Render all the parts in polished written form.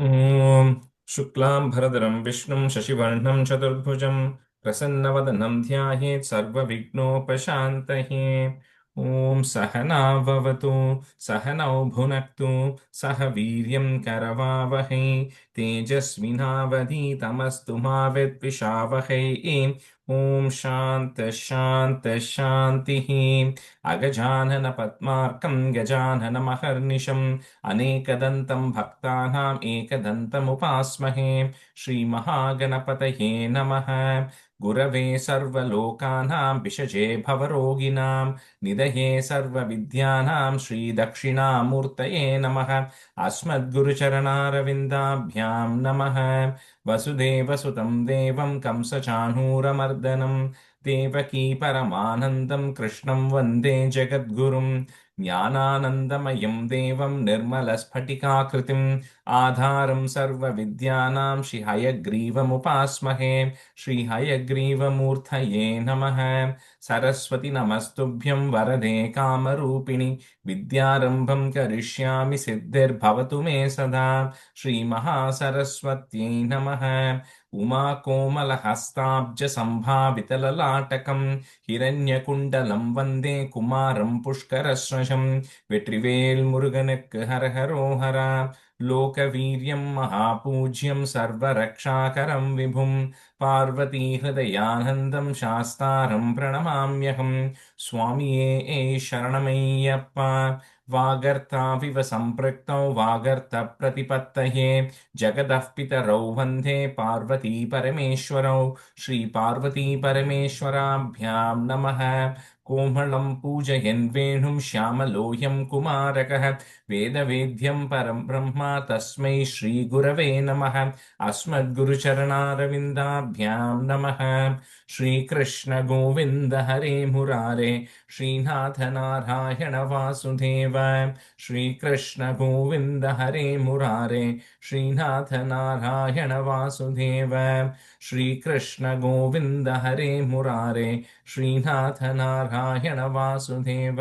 ॐ शुक्लां भरधरं विष्णुं शशिवर्णं चतुर्भुजं प्रसन्नवदनं ध्यायेत् सर्वविघ्नोपशान्तये। ॐ सहना भवतु सहनौ भुनक्तु सह वीर्यं करवावहै तेजस्विनावधीतमस्तु मा विद्विषावहै। ॐ शान्तिः शान्तिः शान्तिः। अगजाननपद्मार्कं गजाननमहर्निशम् अनेकदन्तं भक्तानाम् एकदन्तमुपास्महे। श्रीमहागणपतये नमः। गुरवे सर्वलोकानां विषजे भवरोगिणां निधये सर्वविद्यानां श्रीदक्षिणामूर्तये नमः। अस्मद्गुरुचरणारविन्दाभ्यां नमः। वसुदेवसुतं देवं कंसचाणूरमर्दनं देवकी परमानन्दं कृष्णं वन्दे जगद्गुरुं। ज्ञानानन्दमयं देवं निर्मलस्फटिकाकृतिम् आधारं सर्वविद्यानां श्रीहयग्रीवमुपास्महे। श्रीहयग्रीवमूर्तये नमः। सरस्वति नमस्तुभ्यं वरदे कामरूपिणि विद्यारम्भं करिष्यामि सिद्धिर्भवतु मे सदा। श्रीमहासरस्वत्यै नमः। उमाकोमलहस्ताब्जसम्भावितललाटकं हिरण्यकुण्डलं वन्दे कुमारं पुष्करश्रशं। வெற்றிவேல் முருகனுக்கு ஹரஹரோஹரா. லோகவீரியம் மகாபூஜ்யம் சர்வரக்ஷாகரம் விபும் பார்வதி ஹிருதயானந்தம் சாஸ்தாரம் பிரணமாம்யகம். சுவாமியே சரணமையப்பா. वागर्ताविव सम्पृक्तौ वागर्त प्रतिपत्तये जगदः पितरौ वन्दे पार्वती परमेश्वरौ। श्रीपार्वती परमेश्वराभ्यां नमः। कोमलं पूजयन् वेणुं श्यामलोऽयं कुमारकः वेदवेद्यं परं ब्रह्म तस्मै श्रीगुरवे नमः। अस्मद्गुरुचरणारविन्दाभ्यां नमः। श्रीकृष्ण गोविन्द हरे मुरारे श्रीनाथ नारायण वासुदेव। श्रीकृष्ण गोविन्द हरे मुरारे श्रीनाथ नारायण वासुदेव। श्रीकृष्ण गोविन्द हरे मुरारे श्रीनाथ नारायण वासुदेव।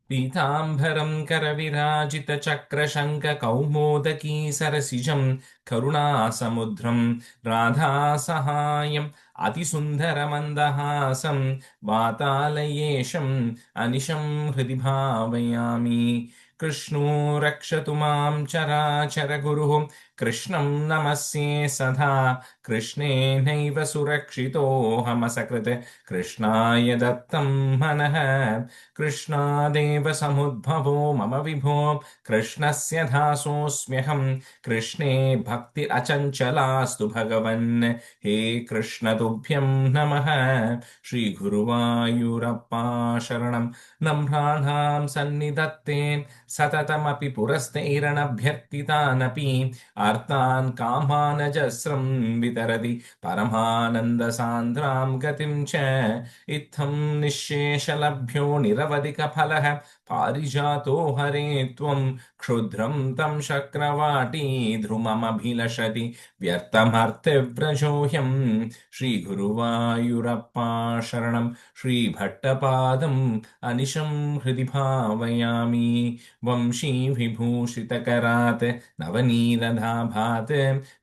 पीताम्बरं करविराजितचक्रशङ्खकौमोदकी सरसिजं करुणासमुद्रं राधासहायम् अतिसुन्दरमन्दहासं वातालयेशम् अनिशं हृदि भावयामि। कृष्णो रक्षतु मां चराचरगुरुः कृष्णं नमस्ये सदा। कृष्णेनैव सुरक्षितोऽहमसकृत् कृष्णाय दत्तं मनः। कृष्णादेव समुद्भवो मम विभो कृष्णस्य दासोऽस्म्यहं। कृष्णे भक्तिरचञ्चलास्तु भगवन्। हे कृष्ण तुभ्यं नमः। श्रीगुरुवायूरप्पा शरणं नम्राणां सन्निधत्ते सततमपि पुरस्तैरनभ्यर्थितानपि आर्तान् कामानजस्रं वितरति परमानन्दसान्द्रां गतिं च। इत्थं निःशेषलभ्यो निरवधिकफलः पारिजातो हरे त्वं क्षुद्रं तं शक्रवाटी ध्रुममभिलषति व्यर्थमर्थिव्रजोऽयं। श्रीगुरुवायूरप्पा शरणं श्रीभट्टपादम् अनिशं हृदि भावयामि। वंशीविभूषितकरात् नवनीरदाभात्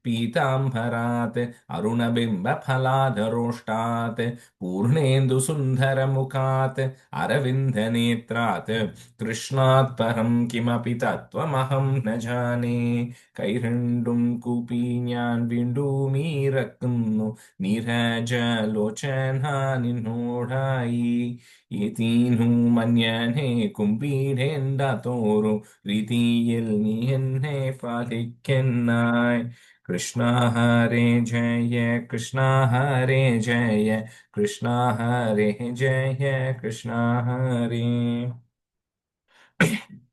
पीताम्बरात् अरुणबिम्बफलाधरोष्टात् पूर्णेन्दुसुन्दरमुखात् अरविन्दनेत्रात् कृष्णात् परं किमपि तत्त्वमहं न जाने. കൈരണ്ടും കൂപ്പി ഞാൻ വീണ്ടുമീറക്കുന്നു നീരജലോചന നിന്നോടായി. ഏതീനു മന്യനെ കുമ്പീടേണ്ട തോറും രീതിയിൽ നീ എന്നെ പാലിക്കെന്നായി. കൃഷ്ണ ഹരേ ജയ കൃഷ്ണ ഹരേ ജയ കൃഷ്ണ ഹരേ ജയ കൃഷ്ണ ഹരേ.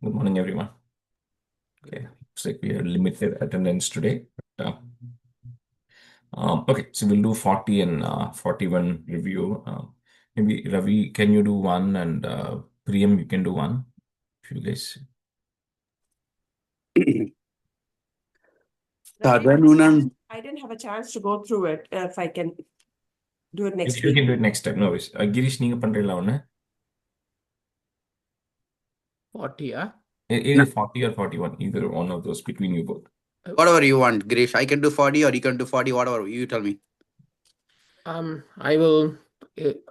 Good morning, everyone. Okay, looks like we have limited attendance today. Okay, so we'll do 40 and 41 review. Maybe Ravi, can you do one, and Priyam, you can do one, if you guys. Tadanunan. I didn't have a chance to go through it. If I can do it next You week. can do it next time. No worries. Girish, நீங்க பண்றீங்களா ஒண்ணு? 40, Either 40 or 41, either one of those between you both. Whatever you want, Girish. I can do 40 or you can do 40, whatever. You tell me. I will.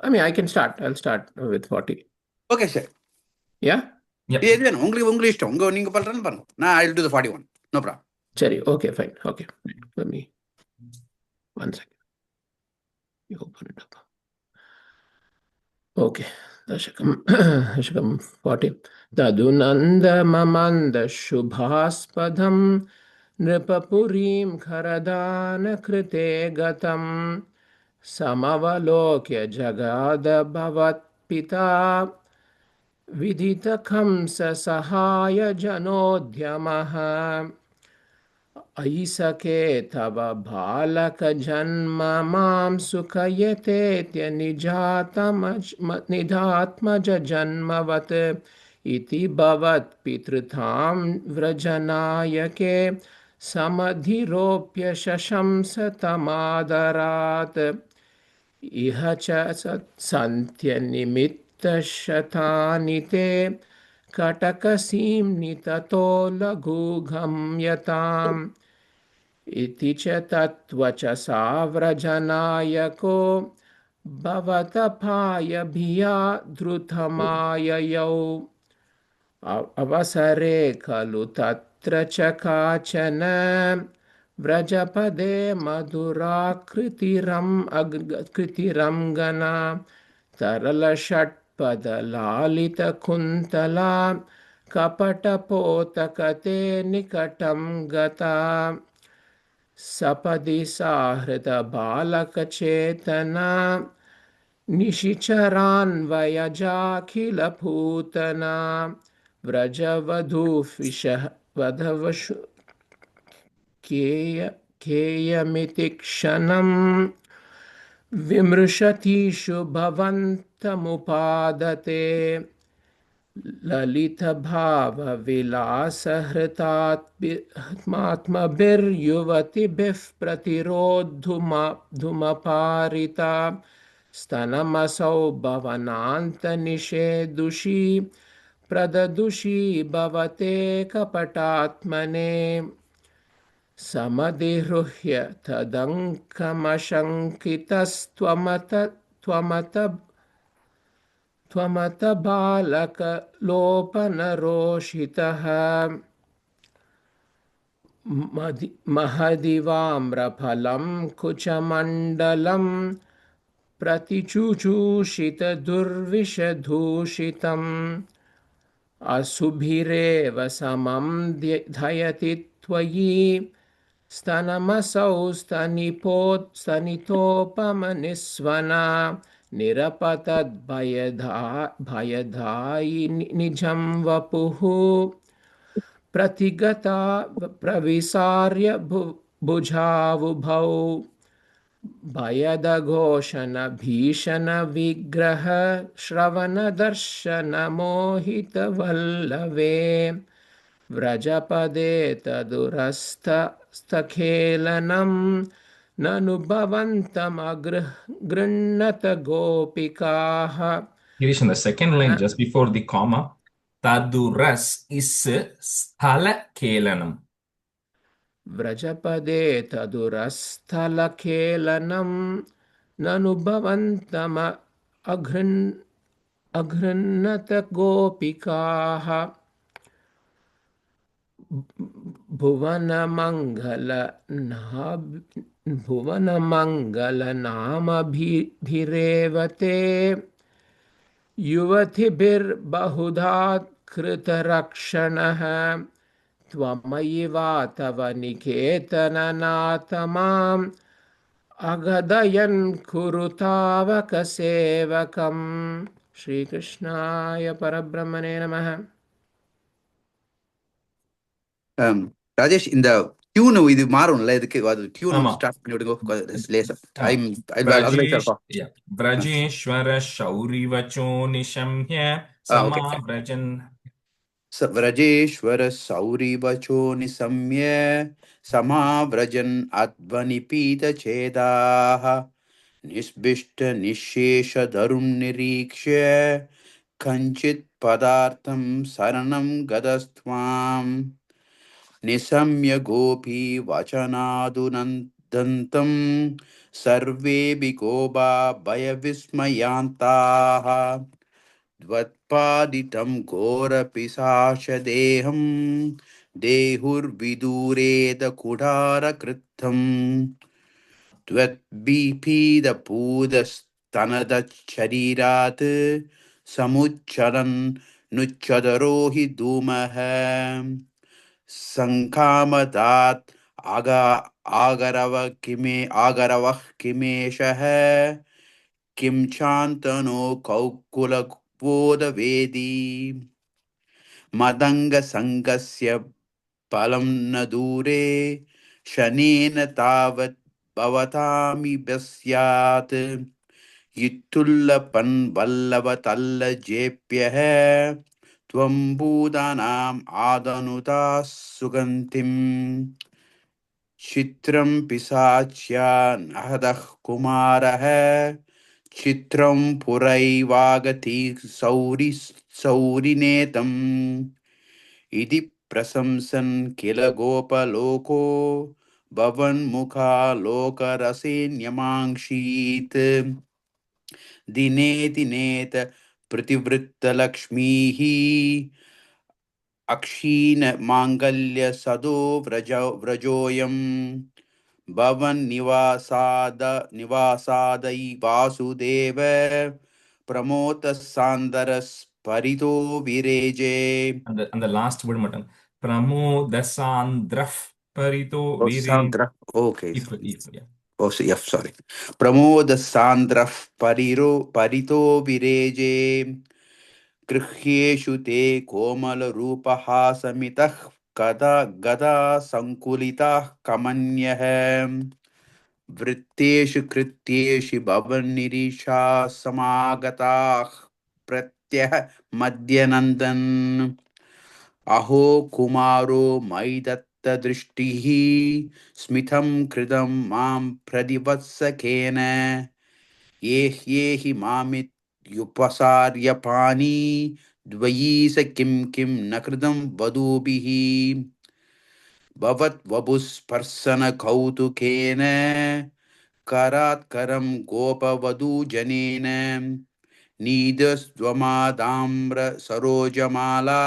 I mean, I can start. I'll start with 40. Okay, sir. Yeah. Yep. உங்களுக்கு இஷ்டம் நீங்க பண்றேன்னு பாருங்க. I'll do the 41. No problem. Sorry. Okay, fine. Okay. Let me 1 second. You open it up. Okay. Dashakam 40. Tadunanda mamanda shubhaspadam nripapurim kharadana krite gatam samavalokya jagada bhavat pita vidhitakhamsa sahaya janodhyamaha ऐसके तव बालक जन्म मां सुखयतेत्य निजात्मज जन्मवत् इति भवत् पितृतां व्रजनायके समधिरोप्य शशंस तमादरात् इह च सन्त्यनिमित्तशतानि ते कटकसीम्नि ततो लघुगम्यताम् इति च तत्त्वचसा व्रजनायको भवतपायभिया धृतमाययौ अवसरे खलु तत्र च काचन व्रजपदे मधुराकृतिरङ्गना तरलषट्पदलालितकुन्तला कपटपोतकते निकटं गता सपदि साहृदबालकचेतना निशिचरान्वयजाखिलपूतना व्रजवधूविषवधवशु केयमिति क्षणम् विमृशतीषु भवन्तमुपादते ललितभावविलासहृतात्मात्मभिर्युवतिभिः प्रतिरोद्धुमपारिता स्तनमसौ भवनान्तनिषेदुषी प्रददुषी भवते कपटात्मने समधिहृह्य त्वमत बालकलोपनरोषितः महदिवाम्रफलं कुचमण्डलं प्रतिचुचूषितदुर्विषधूषितम् असुभिरेव समं धयति त्वयि स्तनमसौ स्तनितोपमनिस्वना निरपतद्भयदायि निजं वपुः प्रतिगता प्रविसार्य भुजावुभौ भयदघोषण भीषण विग्रह श्रवण दर्शन मोहितवल्लवे व्रजपदे तदुरस्तखेलनं ननु भवन्तमगृह्णत गोपिकाः. Girish, in the second line, just before the comma, Taduras is Sthala Kelanam. व्रजपदे तदुरस्थलखेलनं ननु भवन्तम अगृह्णत गोपिकाः. भुवनमङ्गलनामभिरेव ते युवतिभिर्बहुधा कृतरक्षणः त्वमयि वा तव निकेतननाथमाम् अगदयन् कुरु तावकसेवकम्. श्रीकृष्णाय परब्रह्मणे नमः. ராஜேஷ் இந்த டியூன் இது மாறும்ல இதுக்கு அது டியூன் ஆமா. ஸ்டார்ட் பண்ணி விடுங்க லேசா Vrajeshwara Shaurivacho Nishamhya Samabrajan. Vrajeshwar सौरिवचो निशम्य समाव्रजन् अध्वनिपीतचेदाः निष्बिष्ट निःशेषधरुं निरीक्ष्य कञ्चित् पदार्थं शरणं गतस्त्वां निशम्य गोपी वचनादुनन्दन्तं सर्वेऽपि गोपा भयविस्मयान्ताः त्वत्पादितं घोरपिशाचदेहं देहुर्विदूरेदकुठारकृत्थम् त्वद्भीपीदपूदस्तनदशरीरात् समुच्चरन् नुच्चदरो हि धूमः सङ्कामदात् आगरवः किमेषः किं चान्तनो कौकुलक्वोदवेदी मदङ्गसङ्गस्य फलं न दूरे शनेन तावत् भवतामिव स्यात् युत्तुल्लपन्वल्लभतल्लजेप्यः त्वं भूतानाम् आदनुता सुगन्धिम् चित्रं पिशाच्या नहदः कुमारः चित्रं पुरैवागति सौरिनेतम् इति प्रशंसन् किल गोपलोको भवन्मुखा लोकरसेन्यमाङ्क्षीत् दिने दिनेत प्रतिवृत्तलक्ष्मीः अक्षीण माङ्गल्य सदो व्रजोऽयम् निवासादै Vasudev Pramod सान्दरस्परितो विरेजे And the last word mattam. Pramodasandraf parito vire. Sandra. Okay. Yeah. Oh, so, yeah, sorry. Pramod Sandraf Parito Vireje Gryhyeshu te Komal Rupahasamitah Gada Sankulitah Kamanyah Vritteshu Krityeshu Bhavanirisha Samagatah Pratyah Madhyanandan अहो कुमारो मयि दत्तदृष्टिः स्मितं कृतं मां प्रतिवत्सकेन ये हि मामित्युपसार्यपाणि द्वयी स किं न कृतं वधूभिः भवद्वपुस्पर्शन करात्करं गोपवधूजनेन नीदस्त्वमादाम्र सरोजमाला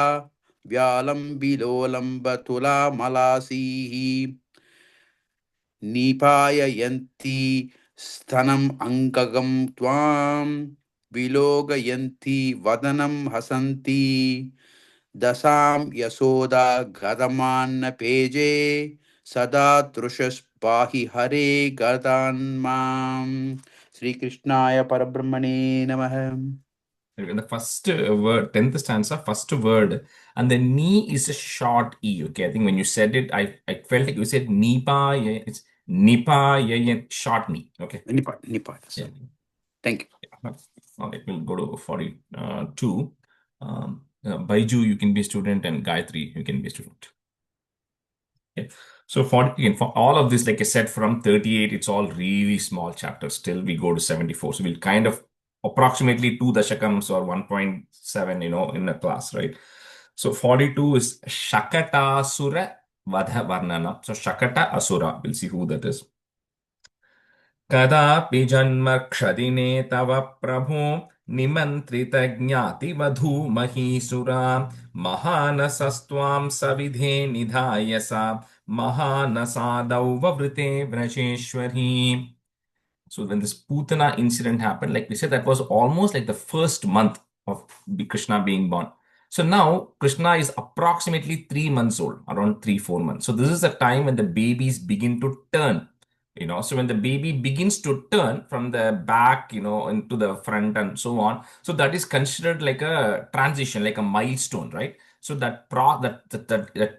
व्यालम्बिलोलम्बतुला मलासीः निपाययन्ति स्तनम् अङ्गगं त्वां विलोकयन्ति वदनं हसन्ति दशां यशोदा गतमान्न पेजे सदा तृषस्पाहि हरे गतान्मां श्रीकृष्णाय परब्रह्मणे नमः. In the first word, 10th stanza, first word, and the knee is a short E. Okay, I think when you said it, I felt like you said nipa, it's nipa, short knee. Okay. Nipa. Yeah. Thank you. All right, we'll go to 42. Baiju, you can be a student, and Gayatri, you can be a student. Okay. So for all of this, like I said, from 38, it's all really small chapters. Still, we go to 74. So we'll kind of approximately 2 dashakams or 1.7, in a class, right? So 42 is Shakata Asura Vadha Varnana. So Shakata Asura, we'll see who that is. कदापि जन्मक्षदिने तव प्रभो निमन्त्रितज्ञातिवधूमहीसुरा महानसस्त्वां सविधे निधाय सा महानसादौ ववृते व्रजेश्वरी. So when this Putana incident happened, like we said, that was almost like the first month of Krishna being born. So now Krishna is approximately 3 months old, around 3-4 months. So this is the time when the babies begin to turn. So when the baby begins to turn from the back, into the front and so on, so that is considered like a transition, like a milestone, right? So that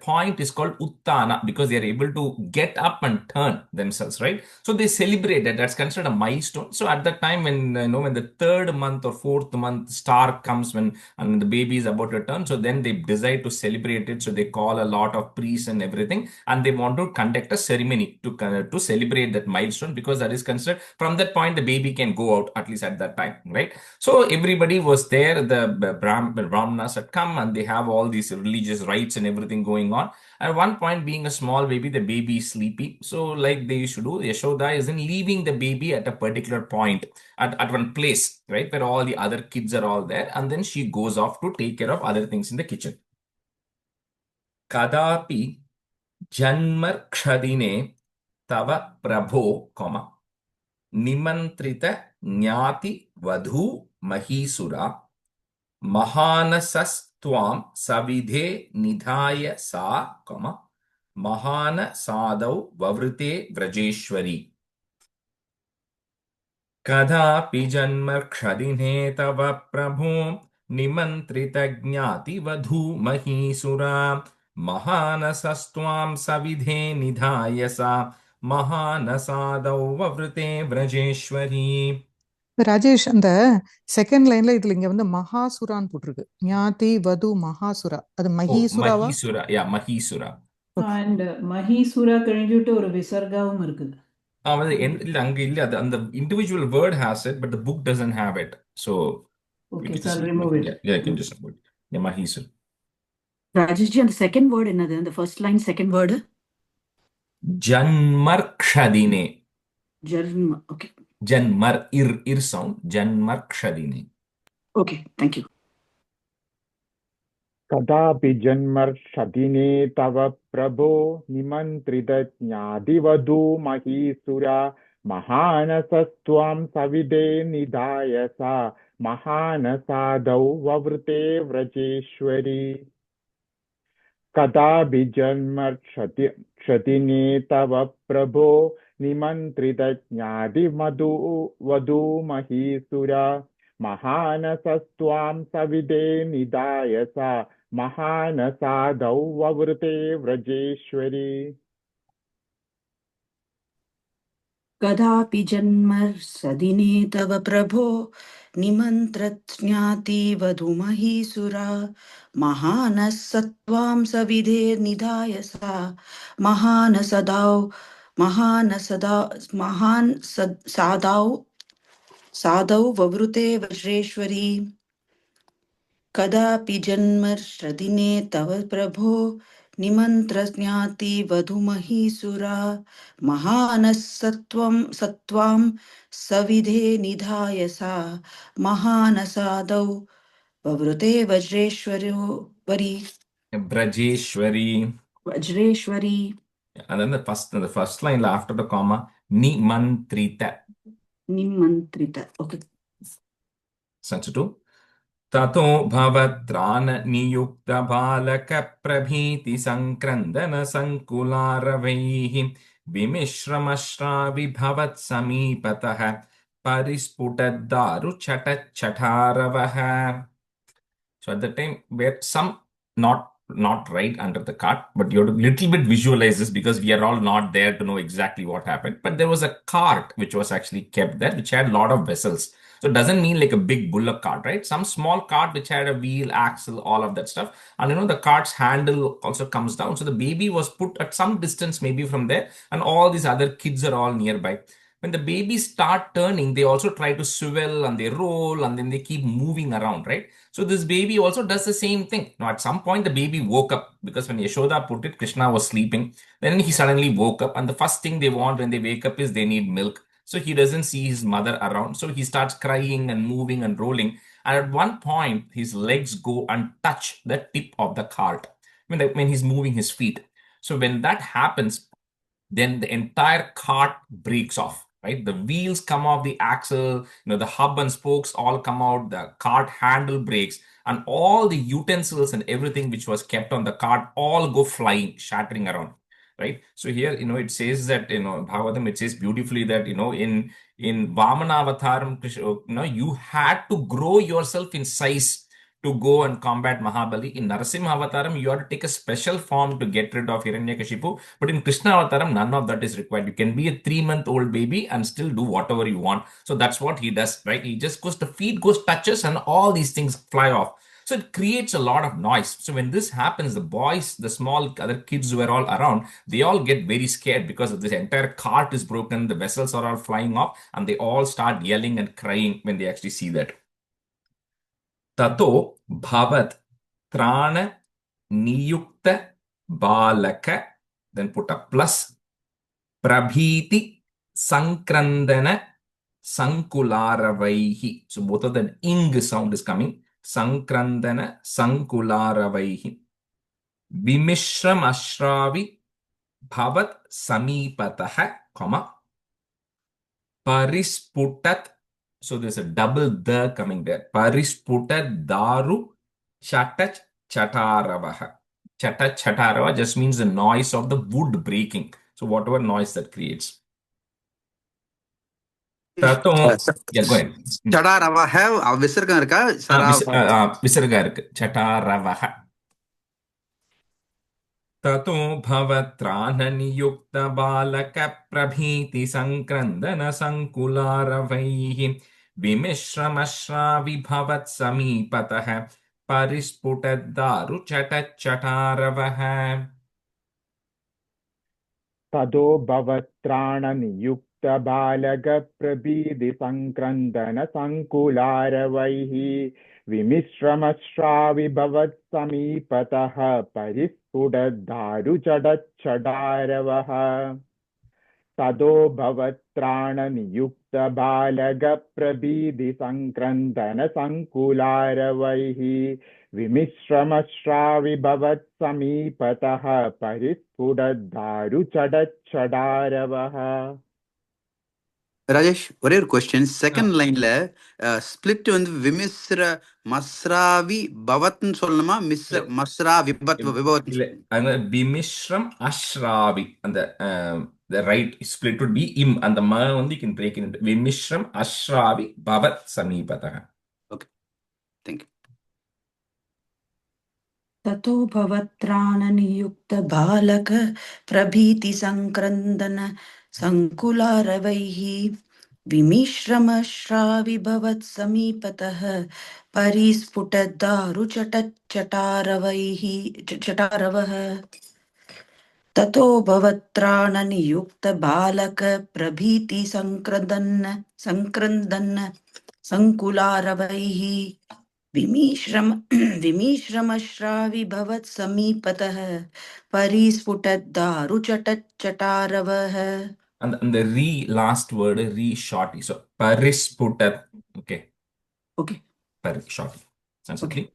point is called Uttana because they are able to get up and turn themselves, right? So they celebrate that. That's considered a milestone. So at that time, when when the third month or fourth month star comes and the baby is about to turn, so then they decide to celebrate it. So they call a lot of priests and everything, and they want to conduct a ceremony to celebrate that milestone because that is considered from that point the baby can go out at least at that time, right? So everybody was there. The Brahmanas had come and they have all these religious rites and everything going on. At one point, being a small baby, the baby is sleepy. So, like they used to do, Yashoda isn't leaving the baby at a particular point, at one place, right, where all the other kids are all there. And then she goes off to take care of other things in the kitchen. Kadapi Janmar Kshadine Tava Prabho, Nimantrita Nyati Vadhu Mahisura Mahanasastvam Savidhe Nidhaya Sa, Mahana Sadau Vavrite Vrajeshwari. Kadapi Janma Kshadine Tava Prabhu Nimantrita Jnati Vadhu Mahisura Mahanasastvam Savidhe Nidhaya Sa Mahana Sadau Vavrite Vrajeshwari. Rajesh அந்த second லைன்ல இதுல இங்க வந்து மகாசுரான்னு போட்டிருக்கு. ஞாதி வது மகாசுரா. அது Oh, மஹீசுராவா? Mahisura. Yeah, Mahisura. And Mahisura கழிஞ்சிட்டு ஒரு விசர்காவும் இருக்குது. The individual word has it, but the book doesn't have it. So we Okay, can so I'll just remove it. Yeah, you can just remove it. Yeah, Mahisura. Rajeshji, and the second word என்னது? The first line, second word? Janmarkshadine. Jarma. Okay. Janmar, ir sound. Janmarkshadine. Okay, thank you. कदापि जन्मर्षदिने तव प्रभो निमन्त्रितज्ञातिवधू महीसुरा महानसस्त्वां सविदे निधाय सा महानसादौ ववृते व्रजेश्वरी कदापि जन्मर्षदिने तव प्रभो निमन्त्रितज्ञातिवधू महीसुरा महानसस्त्वां सविदे निधाय सा महानसादौ ववृते व्रजेश्वरी कदापि जन्मर्षदिने तव प्रभो निमन्त्रज्ञाति वधूमहीसुरा महानः सत्त्वां सविधेर्निधाय सा सादौ ववृते वज्रेश्वरी कदापि जन्मर्षदिने तव प्रभो निमन्त्रज्ञाति वधूमहीसुरा महानः सत्त्वां सविधे निधाय सा महानसादौ ववृते Vajreshwari. And then the first line after the comma, Nimantrita. Okay. Sensitive. Tato bhavatrana niyukta balaka prabhiti sankrandana sankularavaih vimishramashra vibhavat samipataha parisputadaru chataravaha. So at the time where some not right under the cart, but you have to little bit visualize this because we are all not there to know exactly what happened. But there was a cart which was actually kept there, which had a lot of vessels. So it doesn't mean like a big bullock cart, right? Some small cart which had a wheel, axle, all of that stuff. And the cart's handle also comes down. So the baby was put at some distance maybe from there, and all these other kids are all nearby. When the babies start turning, they also try to swivel and they roll and then they keep moving around, right? So this baby also does the same thing. Now, at some point, the baby woke up because when Yashoda put it, Krishna was sleeping. Then he suddenly woke up, and the first thing they want when they wake up is they need milk. So he doesn't see his mother around. So he starts crying and moving and rolling. And at one point, his legs go and touch the tip of the cart when he's moving his feet. So when that happens, then the entire cart breaks off. Right, the wheels come off the axle, the hub and spokes all come out, the cart handle breaks, and all the utensils and everything which was kept on the cart all go flying, shattering around. Right. So here, it says that, Bhagavatam, it says beautifully that, in Vamana Avataram, you had to grow yourself in size to go and combat Mahabali. In Narasimha Avataram, you have to take a special form to get rid of Hiranyakashipu. But in Krishna Avataram, none of that is required. You can be a 3-month-old baby and still do whatever you want. So that's what he does, right? He just goes, the feet goes, touches, and all these things fly off. So it creates a lot of noise. So when this happens, the boys, the small other kids who are all around, they all get very scared because of this entire cart is broken, the vessels are all flying off, and they all start yelling and crying when they actually see that. Tato bhavat trana niyukta balaka, then put a plus, prabhiti sankrandana sankularavaih. So both of the ing sound is coming. Sankrandana sankularavaih. Vimishram ashravi bhavat samipatah, comma, parisputat. So there's a double the coming there. Parisputat daru chatach chataravaha. Chatach chatarava just means the noise of the wood breaking. So whatever noise that creates. Tato, yeah, go ahead. Chadaravaha, visargam irukka? Visarga irukku. Chataravaha. ततो भवत्राणनियुक्तबालकप्रभीतिसङ्क्रन्दनसङ्कुलारवैः विमिश्रमश्राविभवत्समीपतः परिस्फुटद्दारुचटच्चटारवः. तदो भवत्राणनियुक्तबालकप्रभीतिसङ्क्रन्दनसङ्कुलारवैः विमिश्रमश्राविभवत्समीपतः परिस्फुटद्दारुचटच्छटारवः. तदो भवत्राणनियुक्तबालकप्रभीतिसङ्क्रन्दनसङ्कुलारवैः विमिश्रमश्राविभवत्समीपतः परिस्फुटद्दारुचटच्छटारवः. Rajesh, ஒரே ஒரு question. Second லைன்ல split வந்து விமிஸ்ர மஸ்ராவி பவத்னு சொல்லணுமா? மஸ்ரா விபத் விபவத்? இல்ல, அங்க விமிஷ்ரம் அஷ்ராவி, அந்த the right split would be im, and the ma வந்து you can break it into விமிஷ்ரம் அஷ்ராவி பவத் சமீபதः. Okay, thank you. ततो भवत्राणनियुक्तबालक प्रभीतिसङ्क्रन्दन सङ्कुलारवैः विमिश्रमश्राविभवत्समीपतः परिस्फुटद्दारुचटच्चटारवः. ततो भवत्राणनियुक्तबालक प्रभीतिसङ्क्रन्दन सङ्कुलारवैः विमिश्रमश्राविभवत्समीपतः परिस्फुटद्दारुचटच्चटारवः. And the re last word re shorty, so parisputat. Okay, shorty. Sounds okay.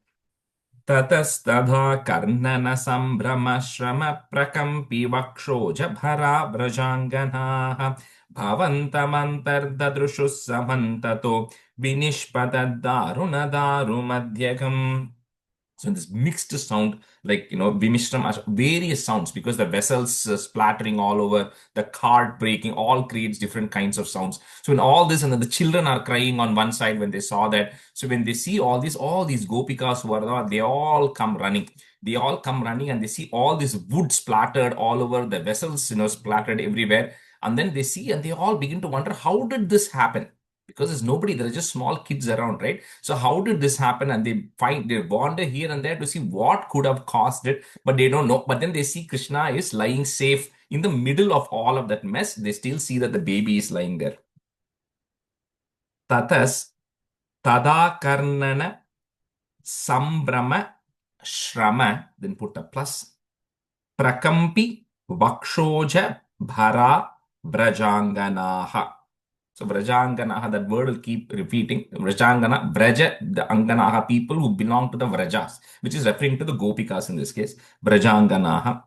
ततस्तथा कर्णनसम्भ्रमश्रमप्रकम्पि वक्षोजभरा व्रजाङ्गनाः भवन्तमन्तर्ददृशुः समन्ततो विनिष्पतद्दारुणदारुमध्यगम्. So this mixed sound, like, Vimishram, various sounds, because the vessels splattering all over, the cart breaking, all creates different kinds of sounds. So in all this, and then the children are crying on one side when they saw that. So when they see all these gopikas who are there, they all come running. They all come running and they see all this wood splattered all over, the vessels, splattered everywhere. And then they see and they all begin to wonder, how did this happen? Because there's nobody, there are just small kids around, right? So how did this happen? And they wander here and there to see what could have caused it, but they don't know. But then they see Krishna is lying safe in the middle of all of that mess. They still see that the baby is lying there. Tatas tadakarnana sambrama shrama, then put a plus, prakampi vakshoja bhara brajanganaha. So Vrajanganaha, that word will keep repeating. Vrajangana, Vraja, the Anganaha, people who belong to the Vrajas, which is referring to the Gopikas in this case. Vrajanganaha.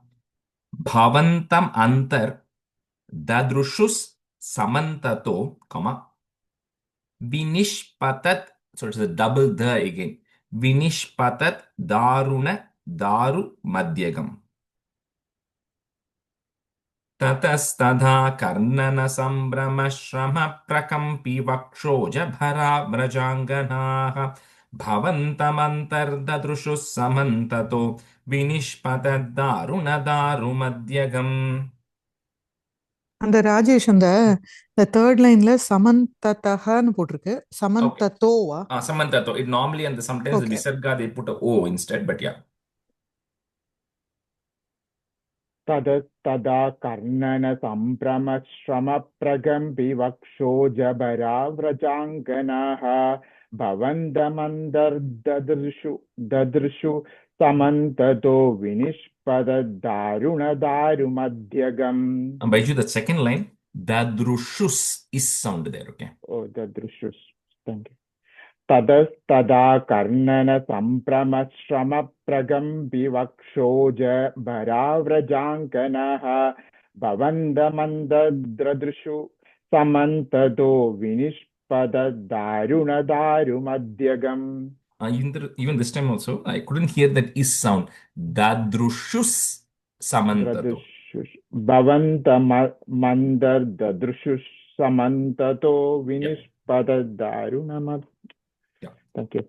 Bhavantam antar dadrushus samantato, comma, vinishpatat, so it's a double the again. Vinishpatat daruna daru madhyagam. ततस्तथा कर्णनसम्भ्रमश्रमप्रकम्पि वक्षोजभरा व्रजाङ्गनाः भवन्तमन्तर्ददृशुः समन्ततो विनिष्पतद्दारुणदारुमध्यगम्. அந்த ராஜேஷ் அந்த third லைன்ல சமந்ததஹன்னு போட்டிருக்கு. Okay. சமந்ததோவா? Samantato. It normally and sometimes the Okay. visarga they put a O instead, but yeah. तदा कर्णन संभ्रम श्रम प्रगम्भि वक्षोजभराव्रजाङ्गनाः ददृशु समन्ततो विनिष्पददारुणदारुमध्यगम्. Baiju, the second line, dadrushus is sound there, okay? Oh, ददृशुस्. Thank you. तदा कर्णन संभ्रम श्रम प्रगम्भि वक्षोज भराव्रजाङ्कनः भवन्दमन्दद्रदृशु समन्ततो विनिष्पद दारुणदारुमध्यगम्. Even this time also, I couldn't hear that is sound. Dadrushus samantato. भवन्तमन्दद्रदृशु समन्ततो विनिष्पद दारुणमध्यगम्. Yeah. Thank you.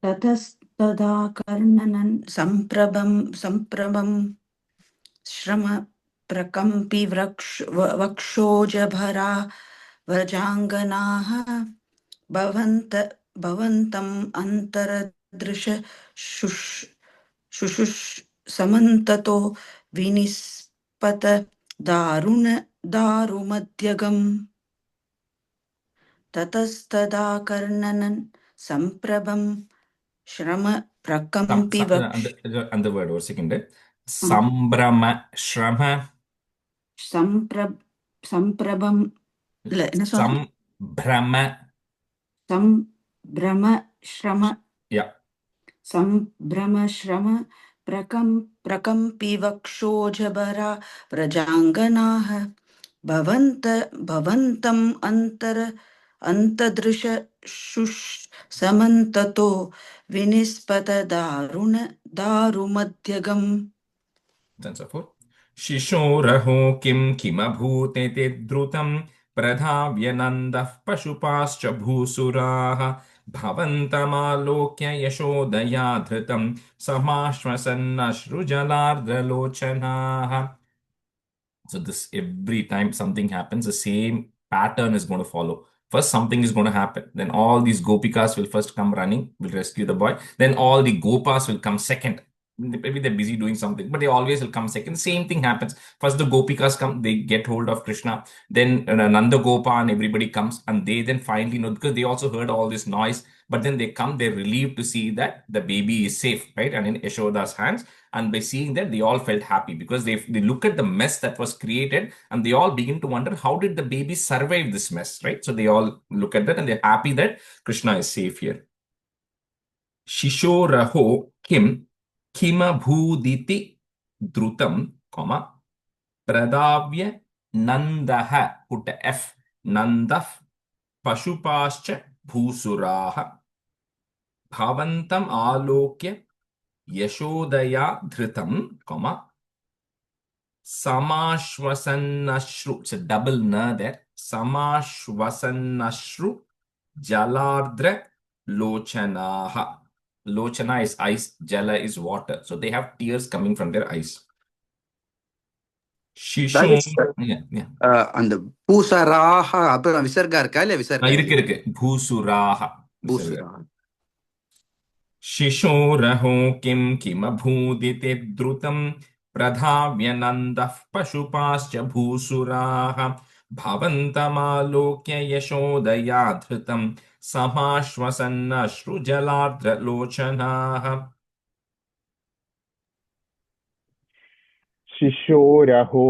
ततस्तदा कर्णनन् सम्प्रभं श्रम प्रकम्पि वक्षोजभरा व्रजाङ्गनाः भवन्तम् अन्तरदृश शुशुष समन्ततो विनिस्पत दारुमध्यगम्. ततस्तदा कर्णनन् सम्प्रभं श्रम प्रकम्पि And the word, or second, sambrama shrama. सम्प्रभं Sambrama श्रम yeah. सम्भ्रम श्रम प्रकम्पि वक्षोजभरा व्रजाङ्गनाः भवन्तम् अन्तदृश समन्ततो विनिस्पत दारुमध्यगम्. Stanza 4. शिशोरहो किमभूते द्रुतं प्रधाव्यनन्दः पशुपाश्च भूसुराः भवन्तमालोक्य यशोदया धृतं समाश्वसन्नश्रुजलार्द्रलोचनाः. So this every time something happens, the same pattern is going to follow. First, something is going to happen. Then all these gopikas will first come running, will rescue the boy. Then all the gopas will come second. Maybe they're busy doing something, but they always will come second. Same thing happens. First, the gopikas come, they get hold of Krishna. Then Nanda Gopa and everybody comes, and they then finally know, because they also heard all this noise. But then they come, they're relieved to see that the baby is safe, right? And in Yashoda's hands. And by seeing that, they all felt happy because they look at the mess that was created and they all begin to wonder, how did the baby survive this mess, right? So they all look at that and they're happy that Krishna is safe here. Shishoraho kimabhuditi drutam, comma, pradavya nandaha, put a F, nandaf pashupascha bhusuraha bhavantam alokya Yashodaya dhritam, comma, samashvasannashru, it's a double na there, samashvasannashru jalardra lochanaha. Lochana is ice, jala is water. So they have tears coming from their eyes. Shisho, yeah. அந்த பூசராக அப்புறம் விசர்கா இருக்கா இல்ல விசர்கா இருக்கு பூசுராக. பூசுரா. शिशोरहो किमभूदिते द्रुतं प्रधाव्यनन्दः पशुपाश्च भूसुराः भवन्तमालोक्य यशोदया धृतं समाश्वसन्नश्रुजलार्द्रलोचनाः. शिशोरहो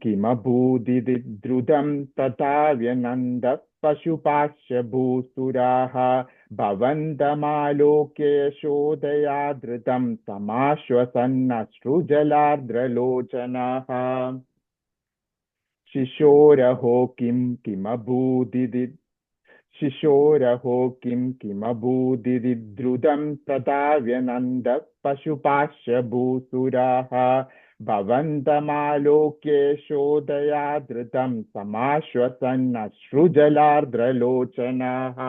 किमभूदिद्रुतं तथा व्यनन्दः पशुपाश्च भूसुराः भवन्तमालोक्य यशोदया धृतं समाश्वसन्नश्रुजलार्द्रलोचनाः. शिशोरहो किमभूदिद्रुतं तथा व्यनन्दः पशुपाश्च भूसुराः भवन्तमालोक्य शोधया धृतं समाश्वसन्नश्रुजलार्द्रलोचनाः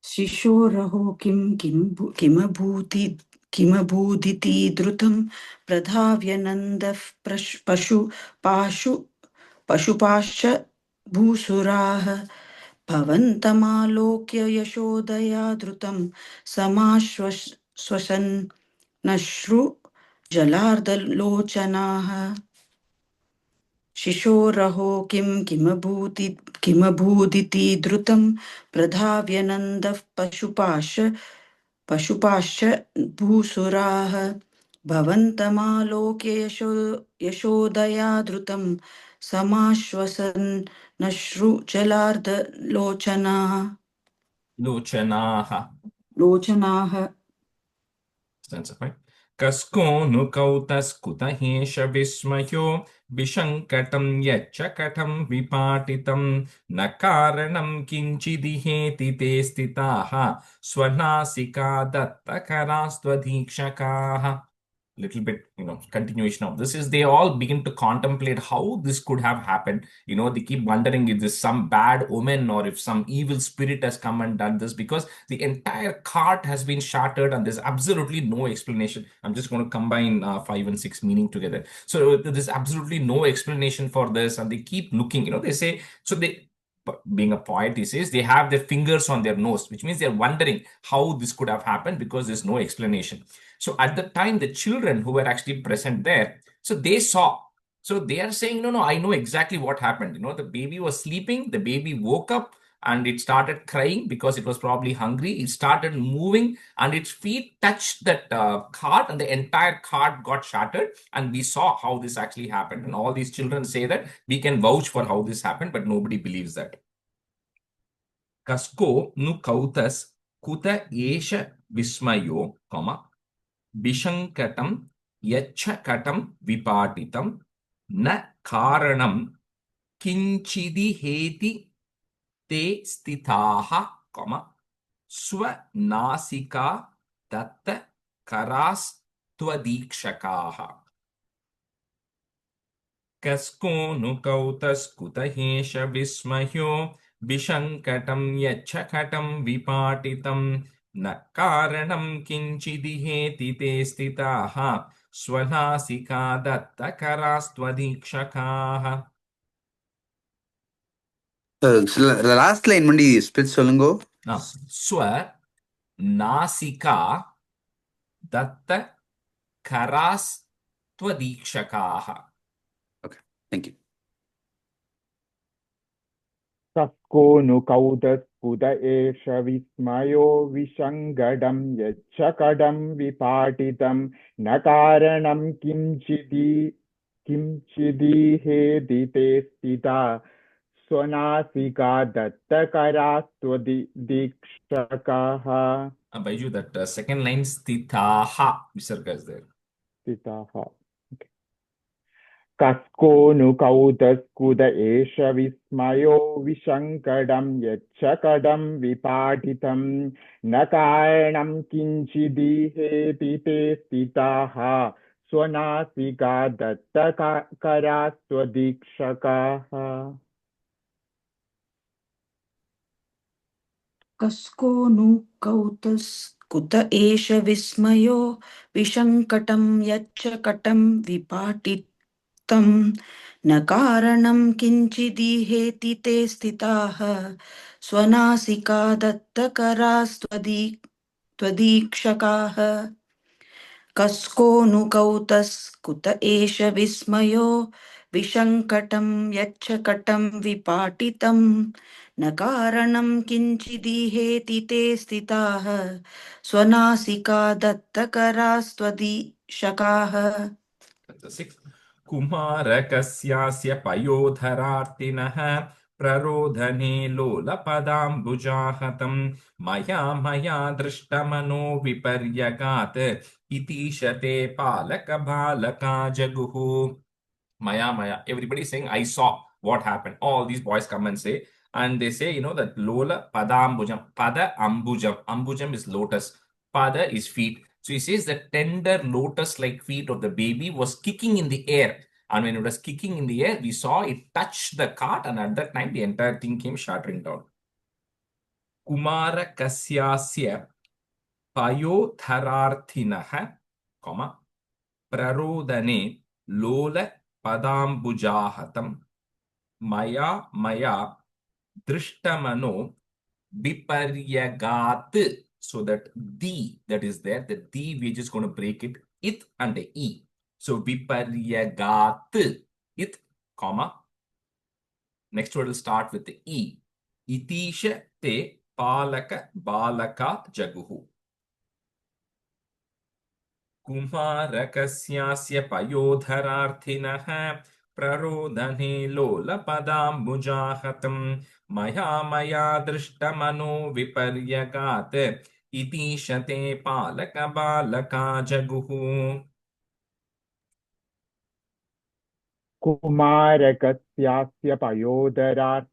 शिशोरहो किमभूदिति द्रुतं प्रधाव्य नन्दः पशुपाश्च भूसुराः भवन्तमालोक्य यशोदया धृतं समाश्वसन् नश्रु जलार्दलोचनाः शिशोरहो किमभूदिति द्रुतं प्रधाव्य नन्दः पशुपाश्च भूसुराः भवन्तमालोक्य यशोदया धृतं समाश्वसन् नश्रु जलार्दलोचनाः लोचनाः Stanza 5. Kasko nu kautas kutahesh vismayo vishankatam yachakatam vipatitam nakaranam kinchidiheti te stitaha swanasika dattakarastvadhikshakaha. Little bit, continuation of this is they all begin to contemplate how this could have happened. They keep wondering if this some bad omen or if some evil spirit has come and done this, because the entire cart has been shattered and there's absolutely no explanation. I'm just going to combine 5 and 6 meaning together. So there's absolutely no explanation for this, and they keep looking. They say, so they, being a poet, he says they have their fingers on their nose, which means they're wondering how this could have happened because there's no explanation. So at the time, the children who were actually present there, so they saw. So they are saying, no, I know exactly what happened. The baby was sleeping, the baby woke up and it started crying because it was probably hungry. It started moving and its feet touched that cart and the entire cart got shattered. And we saw how this actually happened. And all these children say that we can vouch for how this happened, but nobody believes that. Kasko nu kautas kuta esha vismayo, Vishankatam yachakatam vipatitam na karanam kinchidiheti te stitaha, swanasika datta karas tvadikshakaha. Kasko nu kautas kutahesha vismayo vishankatam yachakatam vipatitam na karanam kinchidiheti te stitaha swanasika dattakarastvadikshakaha. Last line மண்டி split சொல்லுங்க. ஸ்வநாசிகா dattakarastvadikshakaha. Okay, thank you. Kasko nu kautaskuda esha vismayo vishangadam yachakadam vipatitam nakaranam kimchidihedite stita swanasika dattakarastvadikshakaha. Baiju, that second line stitaha visarga is there. Stitaha. Kasko nu kautaskuda esha vismayo vishankadam yachakadam vipatitam nakaranam kinchidiheti te stitaha swanasika dattakarastvadikshakaha. Cusco नु कुत एष विस्मयो विशङ्कटं यच्चकटं विपाटितं न कारणं किञ्चिदिहेति ते स्थिताः स्वनासिका दत्तकरास्त्वदीक्षकाः Cusco नु कुत एष विस्मयो विशङ्कटं यच्चकटं विपाटितं न कारणं किञ्चिदिहेति ते स्थिताः स्वनासिका दत्तकरास्त्वदीक्षकाः. कुमारकस्यास्य पयोधरार्तिनः प्ररोधने लोलपदाम्बुजाहतं मया दृष्टमनो विपर्यगात् इतीशते पालकबालका जगुः. Maya, everybody saying, I saw what happened. All these boys come and say, And they say, that Lola Padambujam. Pada Ambujam. Ambujam is lotus. Pada is feet. So he says the tender lotus-like feet of the baby was kicking in the air. And when it was kicking in the air, we saw it touch the cart, and at that time, the entire thing came shattering down. Kumara Kasyasya Payothararthinaha, Prarodane Lola Padambujahatam Maya Drishtamano Viparyagat. So that that is there, the we're just going to break it, it and the e. So Viparyagat, it, next word will start with the e. Itisha te palaka balaka jaguhu. Kumarakasyasya payodhararthinah prarodane lolapadambujahatam maya drishtamano viparyagat itishate palaka balaka jaguhu. कुमारकस्यास्य पयोदरार्तिनः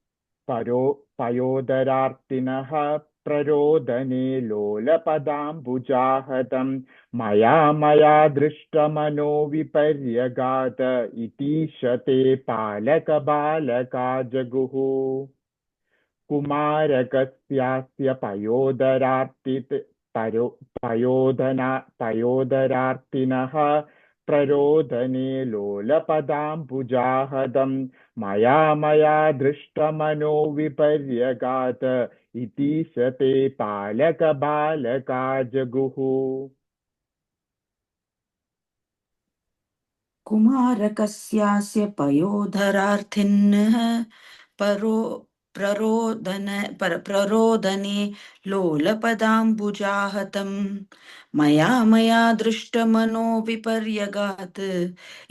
प्ररोदने लोलपदाम्बुजाहतं मया दृष्टमनो विपर्यगात इतीशते पालकबालका जगुः कुमारकस्यास्य पयोदरार्तिनः प्ररोदने लोलपदाम्बुजाहतं मया दृष्टमनो विपर्यगात इतीशते पालकबालका जगुः कुमारकस्यास्य पयोधरार्थिन्नः प्ररोदने लोलपदाम्बुजाहतं मया दृष्टमनो विपर्यगात्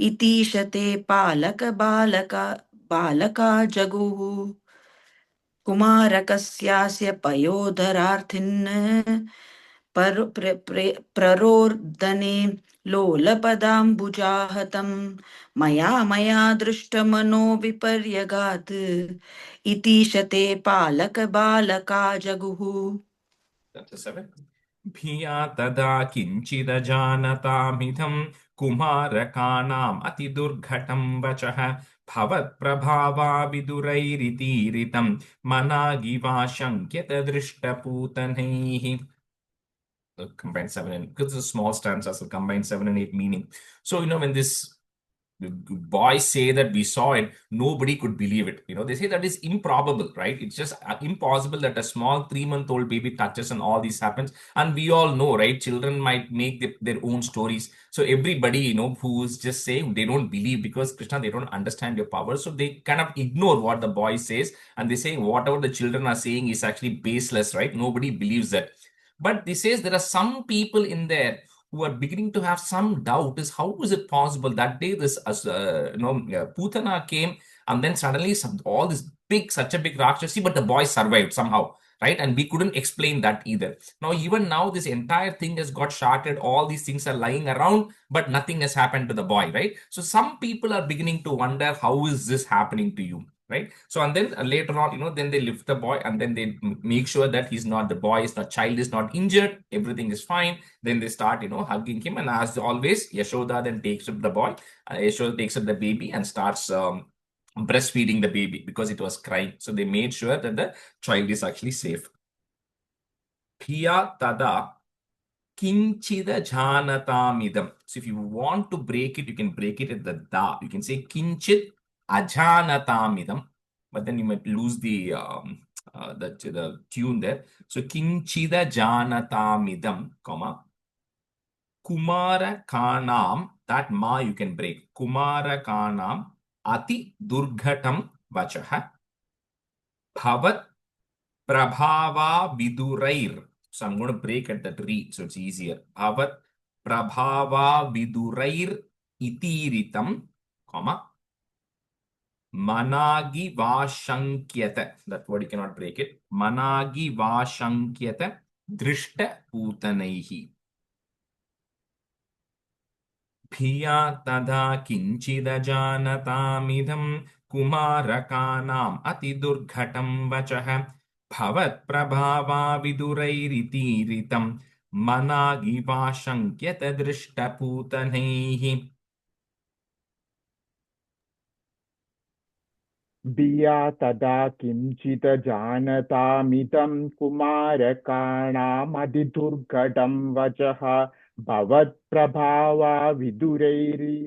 इतीशते बालका जगुः कुमारकस्यास्य पयोधरार्थिन्नः प्ररोदने लोलपदाम्बुजाहतं मया दृष्टमनो विपर्यगात् इतीशते पालकबालका जगुः. Chapter 7. Bhiya tada kinchidajanatamidham kumarakanam atidurghatam vachaha bhavat prabhava vidurairitiritham managivashankyata drishtaputanaihi. Combine 7 and because it's a small stanza, so combine 7 and 8 meaning. So, when the boys say that we saw it, nobody could believe it. They say that is improbable, right? It's just impossible that a small 3-month-old baby touches and all this happens. And we all know, right? Children might make their own stories. So everybody, who's just saying they don't believe because Krishna, they don't understand your power. So they kind of ignore what the boy says. And they say whatever the children are saying is actually baseless, right? Nobody believes that. But this says there are some people in there who are beginning to have some doubt is how is it possible that day this Putana came and then suddenly such a big Rakshasi, but the boy survived somehow, right? And we couldn't explain that either. Even now this entire thing has got shattered, all these things are lying around, but nothing has happened to the boy, right? So some people are beginning to wonder how is this happening to you, right? So and then later on, then they lift the boy and then they make sure that child is not injured, everything is fine. Then they start, hugging him, and as always, Yashoda then takes up the boy. Yashoda takes up the baby and starts breastfeeding the baby because it was crying. So they made sure that the child is actually safe. Piya tada kinchida janatamidam. So if you want to break it, you can break it at the da. You can say kinchit ajanatamidam, but then you might lose the tune there. So kinchida janatamidam, Kumara Kanam, that ma you can break. Kumara Kanam Ati Durghatam Vachaha Bhavat Prabhava Vidurair. So I'm going to break at that re, so it's easier. Bhavat Prabhava Vidurair Itiritam, Managi Vashankyata. That word you cannot break it. Managi Vashankyata Drishta Putanaihi. Bhiya tada kinchidajanatamidham कुमारकानाम् अतिदुर्घटं वचः भवत्प्रभावा विदुरैरितीरितं मनागिवाशङ्क्यत दृष्टपूतनैः धिया तदा किञ्चित् जानतामिदं कुमारकाणामधिदुर्घटं वचः भवत्प्रभावा विदुरैरितीरितं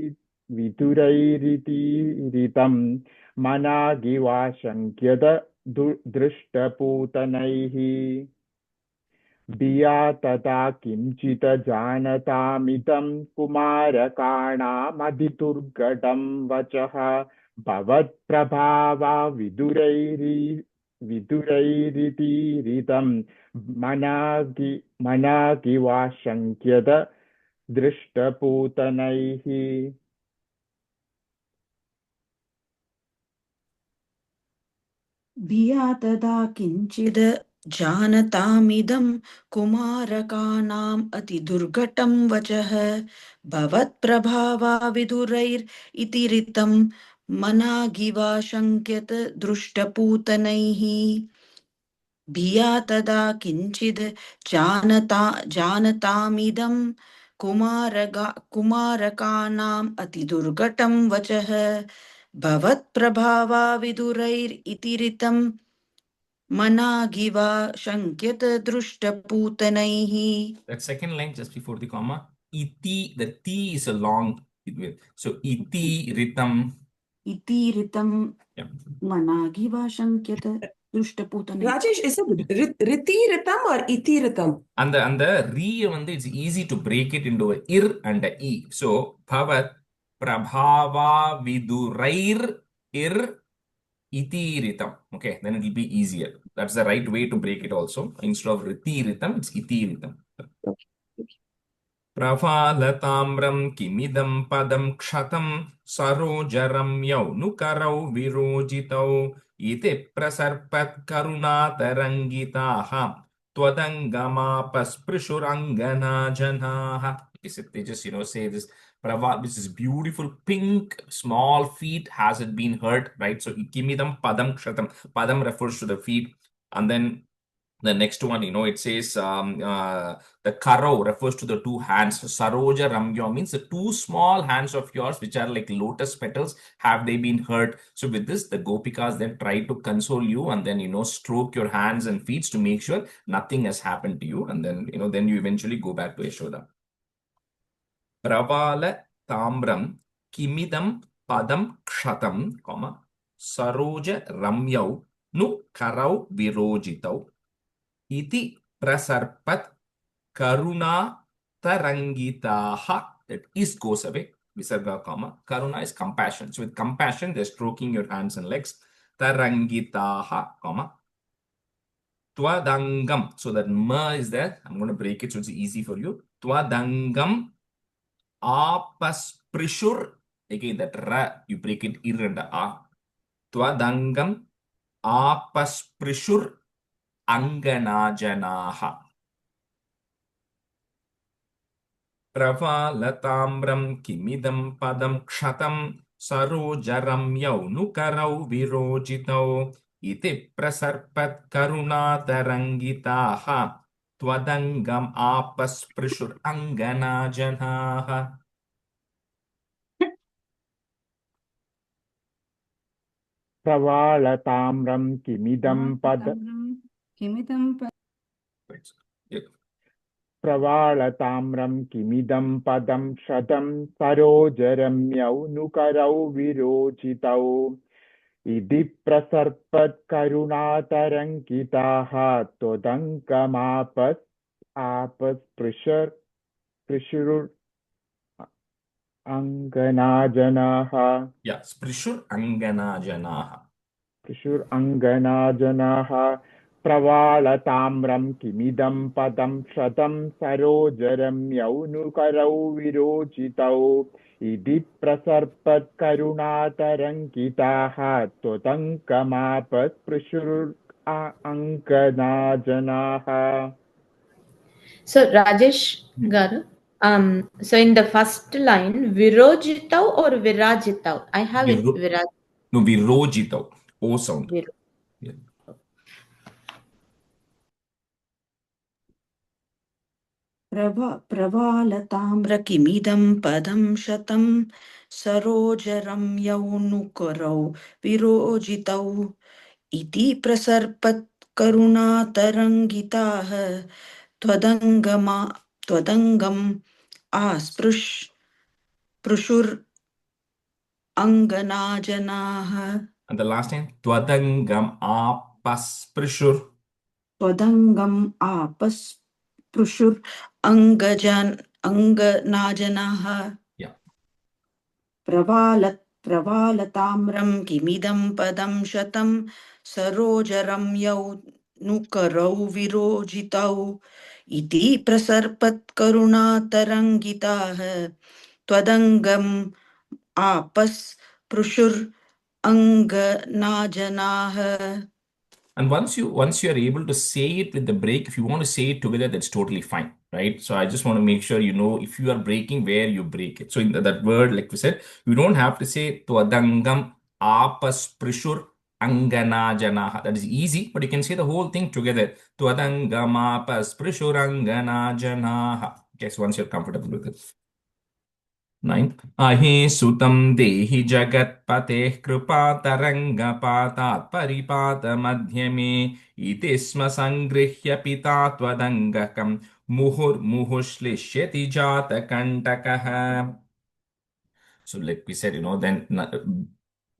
मनागिवाशङ्क्यत दृष्टपूतनैः धिया तदा किञ्चित् जानतामिदं कुमारकाणामधिदुर्घटं वचः भवत्प्रभावा विदुरैरितीरितं मनागिवाशङ्क्यत दृष्टपूतनैः धिया तदा किञ्चिद् जानतामिदं कुमारकाणाम् अतिदुर्घटं वचः भवत्प्रभावा विदुरैरितीरितं मनागिवाशङ्क्यत दृष्टपूतनैः धिया तदा किञ्चिद् जानतामिदं कुमारकाणाम् अतिदुर्घटं वचः भवत्प्रभावा विदुरैरितीरितं मनागिवाशङ्क्यत दृष्टपूतनैः. That second line just before the comma, iti, the T is a long, so iti ritam. इतीरितं Yeah. मनागिवाशङ्क्यत दृष्टपूतनैः. Rajesh, is it Riti Ritam or Iti Ritam? And the re it's easy to break it into a ir and a e. So bhavat prabhava vidurair ir iti ritam. Okay, then it will be easier. That's the right way to break it also. Instead of riti ritam, it's iti ritam. प्रफालताम्रं किमिदं पदं क्षतं सरोजरम्यौ नुकरौ विरोजितौ इति प्रसर्पत्करुणातरङ्गिताः त्वदङ्गमापस्पृशुरङ्गना जनाः. They just say this this is beautiful pink small feet, has it been hurt, right? So kimidam padam kshatam, padam refers to the feet, and then the next one, it says the karo refers to the two hands. Saroja ramyo means the two small hands of yours, which are like lotus petals, have they been hurt? So with this, the gopikas then try to console you and then, stroke your hands and feet to make sure nothing has happened to you. And then, then you eventually go back to Yashoda. Pravala tamram kimidam padam kshatam, saroja ramyau nu karau virojitau. Iti prasarpat karuna tarangitaha. That is goes away. Visarga comma. Karuna is compassion. So with compassion, they're stroking your hands and legs. Tarangitaha, comma. Twadangam. So that ma is there. I'm going to break it so it's easy for you. Twadangam apasprishur. Again, that ra, you break it ir and a. Twadangam apasprishur Anganajanaha. Pravalatamram kimidam padam kshatam sarojaramyau nukarau virojitau iti prasarpat karunatarangitaha twadangam apasprishur anganajanaha. प्रवालताम्रं किमिदं प्रवालताम्रं किमिदं पदं शतं सरोजरम्यौ नुकरौ विरोचितौ इति प्रसर्पत्करुणातरङ्किताः त्वदङ्गमापस्पृशुर् अङ्गनाजनाः. Yeah, sprishur anganajanaha. Prishur Anganajanaha. Pravalatamram kimidam padam shatam sarojaramyau nukarau virojitau idi prasarpat karunatarankitaha totangamapas prishur anganajanaha. So Rajesh Garu, so in the first line, Virojitau or Virajitau? I have it Viraj. No, virojitau. O sound. Viro. Yeah. प्रवालताम्रकिमिदं पदं शतं सरोजरं यौनुकरौ विरोजितौ इति प्रसर्पत्करुणातरङ्गिताः त्वदङ्गम् आस्पृशुरङ्गनाजनाः And the last time, twadangam apasprishur. त्वदङ्गम् आस्पृशुरङ्गनाजनाः Yeah. प्रवालताम्रं किमिदं पदं शतं सरोजरं यौनुकरौ विरोजितौ इति प्रसर्पत्करुणातरङ्गिताः त्वदङ्गम् आस्पृशुरङ्गनाजनाः. And once you are able to say it with the break, if you want to say it together, that's totally fine, right? So I just want to make sure you know if you are breaking where you break it. So in that word, like we said, you don't have to say twadangam apasprishur anganajanaha. That is easy, but you can say the whole thing together. Twadangam apasprishur anganajanaha. Okay, so once you're comfortable with it. 9. Ahi sutam dehi jagatpateh कृपातरङ्गपातात् परिपातमध्यमे इति स्म सङ्गृह्य पिता त्वदङ्गकं मुहुर्मुहुश्लिष्यति जातकण्टकः. So like we said,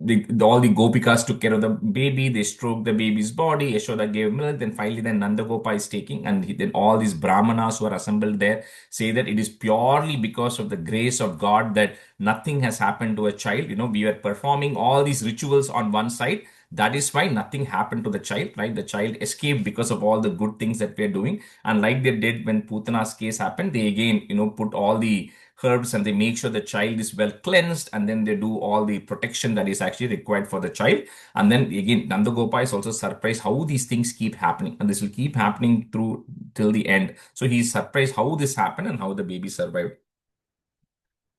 then all the gopikas took care of the baby. They stroked the baby's body. Yashoda gave milk. Then finally, then Nandagopa is taking, and then all these brahmanas who are assembled there say that it is purely because of the grace of God that nothing has happened to a child. We were performing all these rituals on one side. That is why nothing happened to the child, right? The child escaped because of all the good things that we are doing. And like they did when Putana's case happened, they again, put all the herbs and they make sure the child is well cleansed, and then they do all the protection that is actually required for the child. And then again, Nandagopa is also surprised how these things keep happening, and this will keep happening through till the end. So he's surprised how this happened and how the baby survived.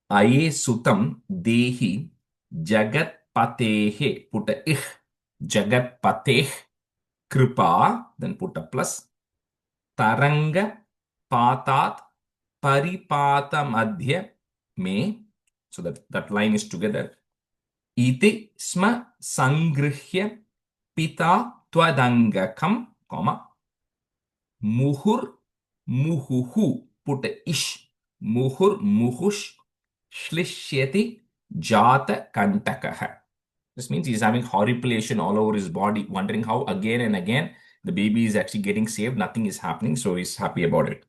Aye sutam dehi jagat patehe, put a ich, jagat pateh kripa, then put a plus, taranga patat paripata madhya me. So that line is together. Iti sma sangrihya pita twadangakam, comma, muhur muhuhu, put a ish, muhur muhush shlishyati jata kantakaha. This means he's having horripilation all over his body, wondering how again and again the baby is actually getting saved. Nothing is happening, so he's happy about it.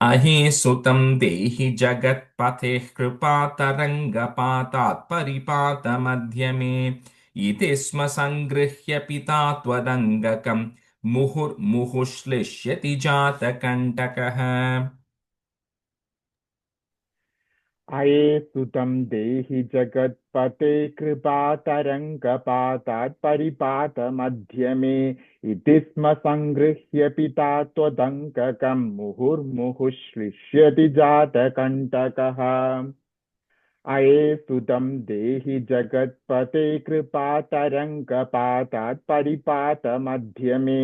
Ahi sutam dehi jagatpateh कृपातरङ्गपातात् परिपातमध्यमे इति स्म सङ्गृह्य पिता त्वदङ्गकं मुहुर्मुहुश्लिष्यति जातकण्टकः. अये सुतं देहि जगत्पते कृपातरङ्गपातात् परिपातमध्यमे इति स्म सङ्गृह्य पिता त्वदङ्गकं मुहुर्मुहुश्लिष्यति जातकण्टकः. अये सुतं देहि जगत्पते कृपातरङ्गपातात् परिपातमध्यमे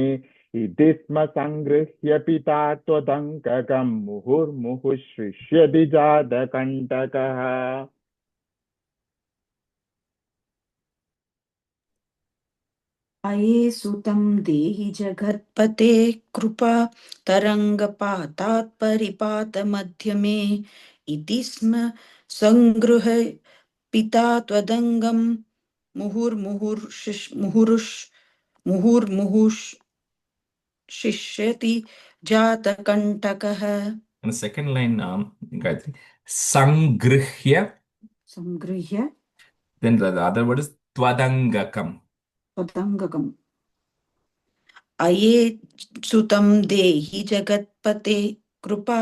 इति स्म सङ्गृह्य पिता त्वदङ्गकं मुहुर्मुहुश्लिष्यति जातकण्टकः. अये सुतं देहि जगत्पते कृपा तरङ्गपातात् परिपातमध्यमे इति स्म सङ्गृह्य पिता त्वदङ्गं मुहुर्मुहुश्लिष्यति जातकण्टकः. And the second line, Gayatri, Sangrihya. Sangrihya. Then the other word is Twadangakam. Twadangakam. Aye sutam dehi jagatpate कृपा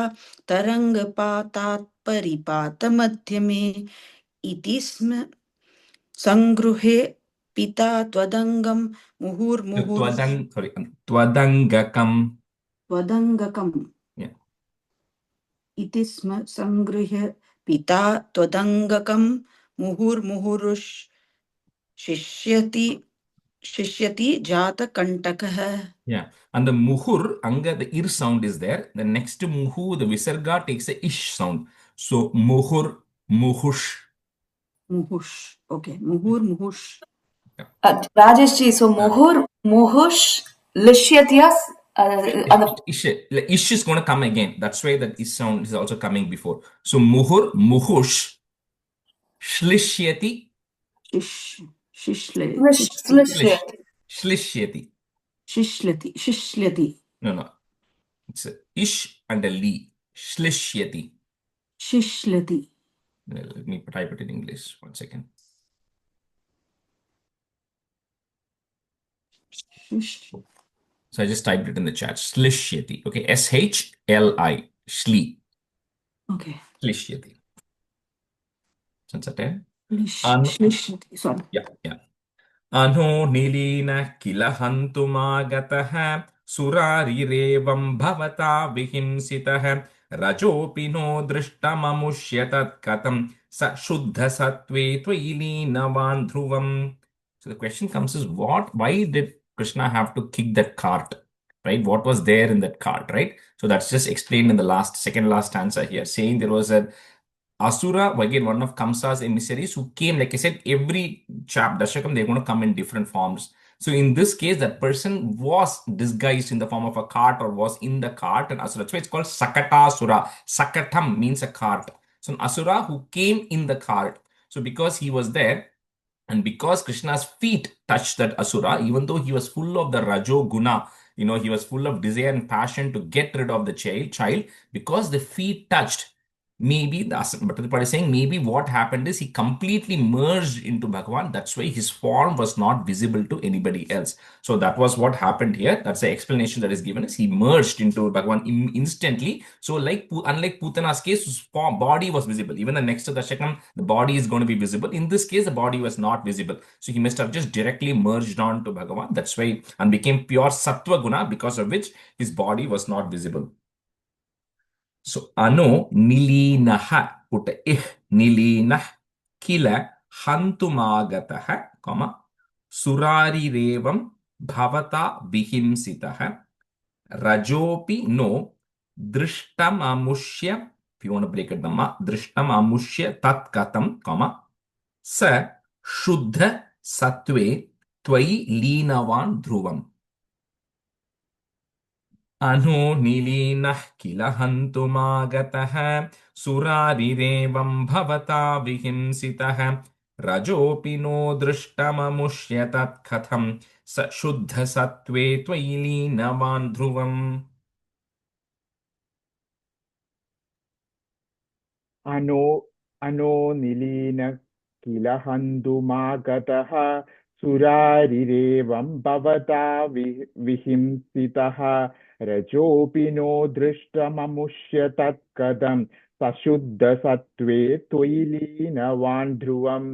तरंगपातात् परिपातमध्यमे इति स्म संगृहे पिता त्वदङ्गं Twadangakam. त्वदङ्गकम् Yeah. इति स्म संगृह्य पिता त्वदङ्गकं मुहुर्मुहुरुष् Shishyati Jatakantakaha. Yeah. And the muhur, anga, the ir sound is there. The next muhu, the visarga takes a ish sound. So muhur, muhush. Muhush. Okay. Muhur, muhush. Rajesh ji, so muhush, lishyatiyas, Ish is going to come again. That's why that ish sound is also coming before. So muhur, muhush, shlishyati, Shishle. shlishyati. Shishlati. No. It's a ish and a li. Shlishyati. Shishlati. Let me type it in English. 1 second. So I just typed it in the chat. Shlishyati. Okay. S-H-L-I. Shli. Okay. Shlishyati. Sense that? Shishlati. Sorry. Yeah. Ano nilina kila hantumagataha surarirevam bhavata vihimsitaha rajopi no drishtamamuşyatat katam sa shuddha sattve tvayilinavan dhruvam. So the question comes is why did Krishna have to kick that cart? Right? What was there in that cart, right? So that's just explained in the second last stanza here, saying there was a Asura, again, one of Kamsa's emissaries who came, like I said, every Dashakam, they're going to come in different forms. So in this case, that person was disguised in the form of a cart or was in the cart and Asura. That's why it's called Sakatasura. Sakatam means a cart. So an Asura who came in the cart. So because he was there, and because Krishna's feet touched that Asura, even though he was full of the Rajo Guna, he was full of desire and passion to get rid of the child, because the feet touched, maybe Bhattacharya is saying maybe what happened is he completely merged into Bhagavan. That's why his form was not visible to anybody else. So that was what happened here. That's the explanation that is given, is he merged into Bhagavan instantly. So unlike Putana's case, his body was visible. Even the next Dashakam, the body is going to be visible. In this case, the body was not visible. So he must have just directly merged on to Bhagavan. That's why, and became pure Sattva Guna, because of which his body was not visible. So, ano nilinaha, put ih nilinah kila hantumagataha, surari revam bhavata vihimsitaha rajopi no drishtam amushya, if you want to break it down, drishtam amushya tat katam, sa shuddha sattve tvai linavan dhruvam. Ano nilinah kila hantumagataha surarirevam bhavata vihimsitaha rajopi no drishtamamuşyatat katham sa shuddha sattve tvayilinavan dhruvam. ano nilina kila handumagataha surarirevam bhavata vihimsitaha rajopi no drishtamamuşya tatkadam sashuddha sattve tvayilinavan dhruvam.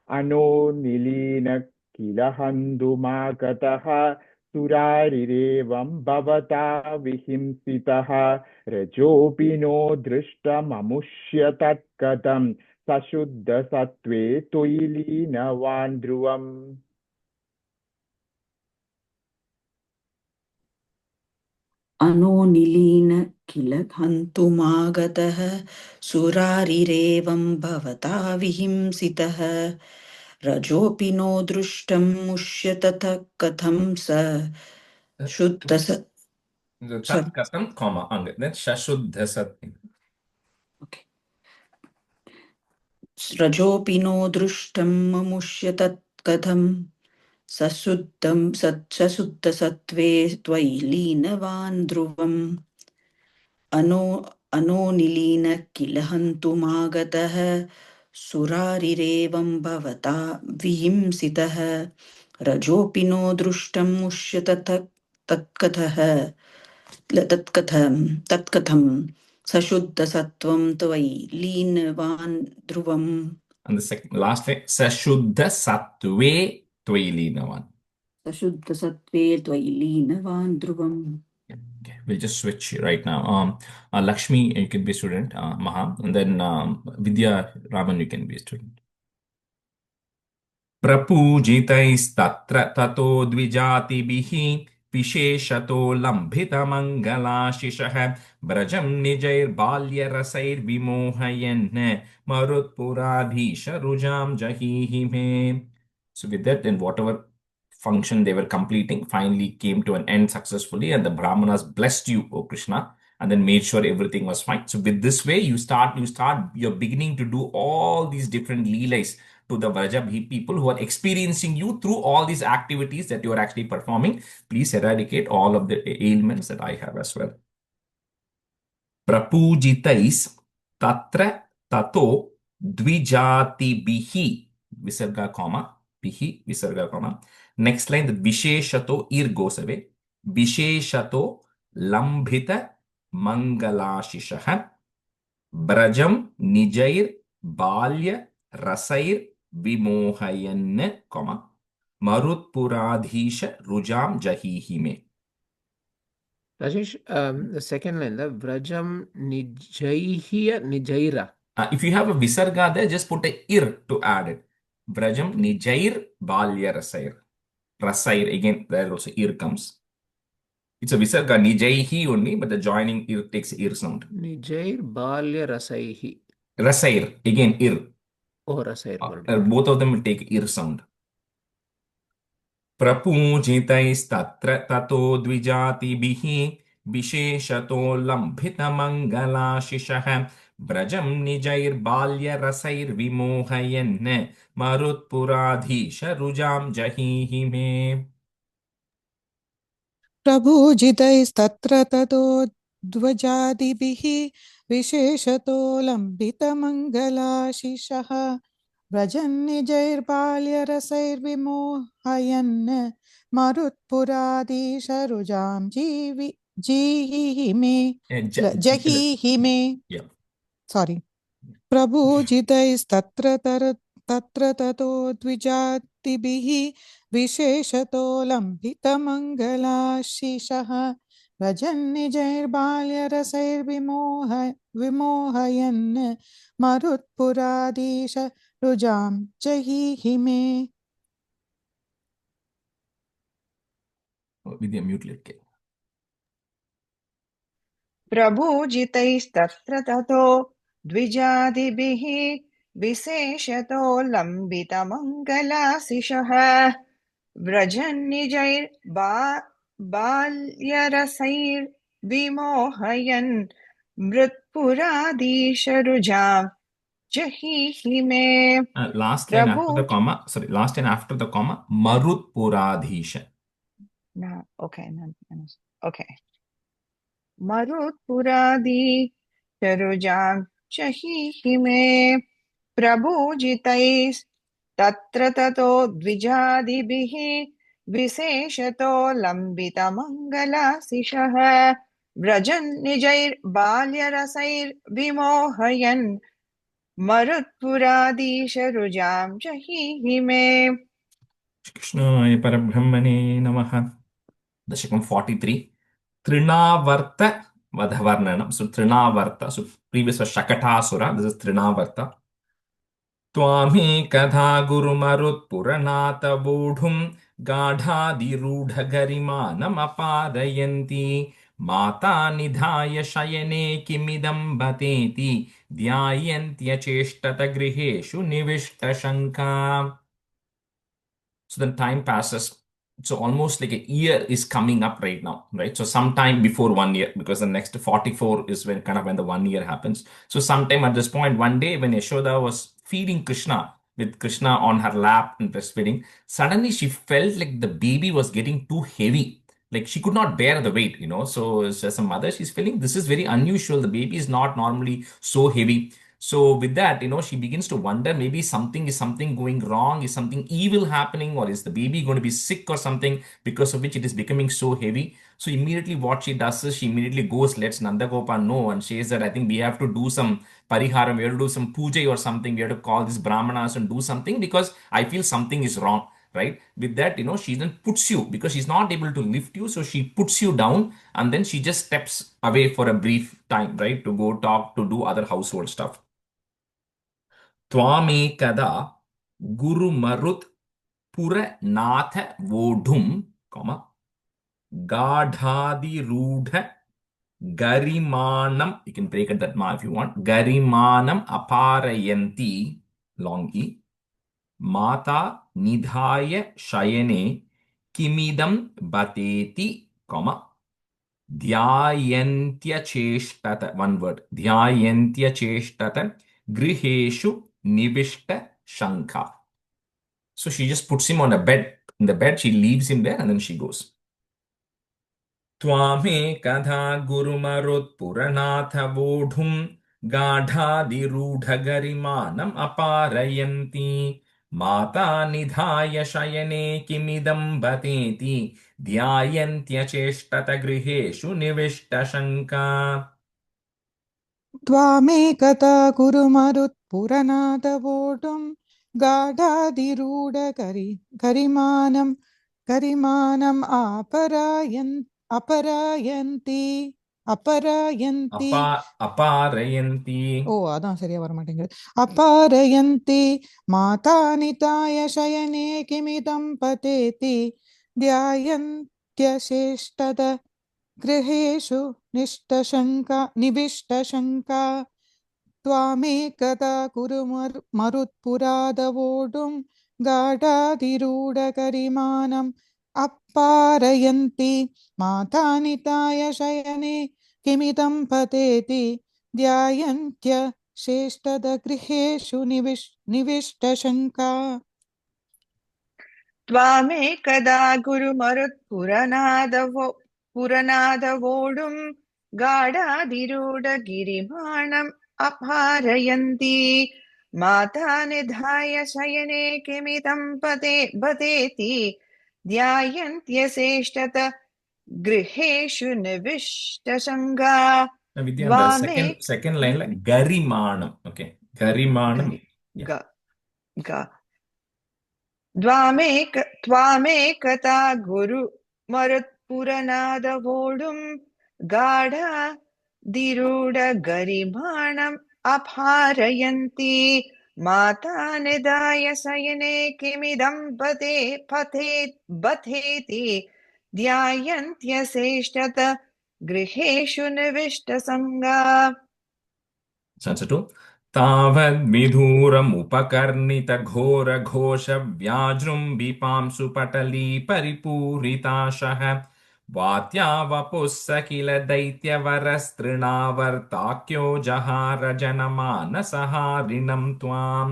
Ano nilina kila handumagataha surarirevam bhavata vihimsitaha rajopi no drishtamamuşya tatkadam sashuddha sattve tvayilinavan dhruvam. Ano nilina kila hantumagataha surarirevam bhavata vihimsitaha rajopi no drishtam mushyatata katham sa shuddha Tat katham, then sashuddha sattve. Okay. Rajopi no drishtam musyatat katham sasuddha sattve tvai linavan dhruvam. Ano nilina kilahantumagataha surarirevam bhavata vihimsitaha rajopi no drishtam mushyatata tatkatham sashuddha sattvam tvai linavan dhruvam. And the second last line, sashuddha sattve tvayilinavan. Sashuddha sattve tvai linavan dhruvam. Okay, we'll just switch right now. Lakshmi, you can be a student, Maha, and then Vidya Raman, you can be a student. प्रपूजितैस्तत्र ततो द्विजातिभिः विशेषतो लम्भितमङ्गलाशिषः व्रजं निजैर्बाल्यरसैर्विमोहयन् मरुत्पुराधीशरुजां जहीहि मे. So with that, then whatever function they were completing finally came to an end successfully, and the Brahmanas blessed you, O Krishna, and then made sure everything was fine. So with this way, you're beginning to do all these different leelais to the Vraja people who are experiencing you through all these activities that you are actually performing. Please eradicate all of the ailments that I have as well. Prapujitais tatra tato dvijatibihi visarga comma bihi visarga comma. Next line, the visheshato ir goes away. Visheshato lambhita mangalashishaha brajam nijair balya rasair vimohayan comma marutpuradhisha rujam jahihime. Rajesh, the second line, the Vrajam Nijaihiya Nijaira. If you have a visarga there, just put a ir to add it. Vrajam nijair balya rasair. Rasair, again, there also ir comes. It's a visarga nijaihi only, but the joining ir takes ir sound. Nijair Balya Rasaihi. Rasair, again ir. Oh, Rasair. Both of them will take ir sound. प्रपूजितैस्तत्र ततो द्विजातिभिः विशेषतो लम्भितमङ्गलाशिषः व्रजं निजैर्बाल्यरसैर्विमोहयन् मरुत्पुराधीशरुजां जहीहि मे. प्रभुजितैस्तत्र ततो ध्वजादिभिः विशेषतो लम्बितमङ्गलाशिषः व्रजन्निजैर्बाल्यरसैर्विमोहयन् मरुत्पुराधीशरुजां जीहि मे जहीहि मे. Sorry. प्रभुजितैस्तत्र ततो द्विजातिभिः विशेषतो लम्बितमङ्गलाशिषः व्रजन्निजैर्बाल्यरसैर्विमोहयन् मरुत्पुराधीशरुजां जहीहि मे. Vidya, mute it. प्रभुजितैस्तत्र ततो द्विजादिभिः विशेषतो लम्बितमङ्गलाशिषः व्रजन्निजैर्बाल्यरसैर्विमोहयन् मृत्पुराधीशरुजां जहीहि मे. Last line after the comma, last line after the comma, marutpuradhisha. No, okay. मरुत्पुराधीशरुजां जहीहि मे. प्रभुजितैस्तत्र ततो द्विजादिभिः विशेषतो लम्बितमङ्गलाशिषः व्रजन् निजैर्बाल्यरसैर्विमोहयन् मरुत्पुराधीशरुजां जहीहि मे. Krishnaya Parabrahmane Namaha. Dasakam 43. Trinavarta Vadhavarnanam. So Trinavarta. So previous was Shakatasura. This is Trinavarta. Twami Kadha Guru Marut Puranata Bodhum Gadhadiruಢगरिमानम् अपादयन्ति Mata Nidhaya Shayane Kimidam Bhateti Dhyayantyacheshtata Griheshu Nivishta Shanka. So then time passes. So almost like a year is coming up right now, right? So sometime before 1 year, because the next 44 is when the 1 year happens. So sometime at this point, one day when Yashoda was feeding Krishna, with Krishna on her lap and breastfeeding, suddenly she felt like the baby was getting too heavy. Like she could not bear the weight, So as a mother, she's feeling this is very unusual. The baby is not normally so heavy. So with that, she begins to wonder maybe something going wrong, is something evil happening, or is the baby going to be sick or something because of which it is becoming so heavy. So immediately what she does is she immediately goes, lets Nandagopal know and says that I think we have to do some pariharam, we have to do some puja or something, we have to call these brahmanas and do something because I feel something is wrong. Right? With that, she then puts you, because she's not able to lift you, so she puts you down and then she just steps away for a brief time, right? To go talk, to do other household stuff. Twame kada Guru Marut Puranath vodhum, comma, Gadhadirudha Garimanam, you can break it that ma if you want. Garimanam Aparayanti, long E. Mata Nidhaya Shayane Kimidam Bateti, comma, Dhyayantya Cheshtata, one word, Dhyayantya Cheshtata Griheshu Nivishta Shankha. So she just puts him on a bed. In the bed, she leaves him there and then she goes. Twame Katha Gurumarut Puranatha Vodhum Gadhadiruಢagarimanam Aparayanti Mata Nidhaya Shayane Kimidam Bateti Dhyayantya Cheshtata Griheshu Nivishta Shanka. त्वामेकता कुरु मरुत्पुरनादवोढुं गाढाधिरूढकरिमानं करिमानम् अपरायन्ति Aparayanti. ஓ அதான் சரியா வர மாட்டேங்குது அபாரயந்தி மாதா நிதாய சயனே கிமிதம் பதேதி ध्यायन्त्यशेष्टद गृहेषु निविष्टशङ्का त्वामेकदा कुरु मरुत्पुरादवोढुं गाढाधिरूढकरिमानम् अपारयन्ति माता निताय शयने किमिदं पतेति ध्यायन्त्यशेष्टदगृहेषु निविष्टशङ्का त्वामेकदा गुरुमरुत्पुरनादवोढुं गाढाधिरूढगिरिमाणम् अपहारयन्ति माता निधाय शयने किमिदं पतेति ध्यायन्त्यशेष्टत गृहेषु निविष्टशङ्का. Vidya, the second line, like Garimanam. Okay. Garimanam. Yeah. त्वामेकता गुरुमरुत्पुरनादवोढुं गाढाधिरूढगरिमाणम् अपहारयन्ति माता निधाय शयने किमिदं बथेति ध्यायन्त्यशेष्टत गृहेषु निविष्टशङ्का. Stanza 2. Tavad vidhuram upakarnita ghora ghosha vyajrumbipam supatali paripuritashaha vatya vapussakila daitya varastrinavartakyo jahara janamana saharinam tvam.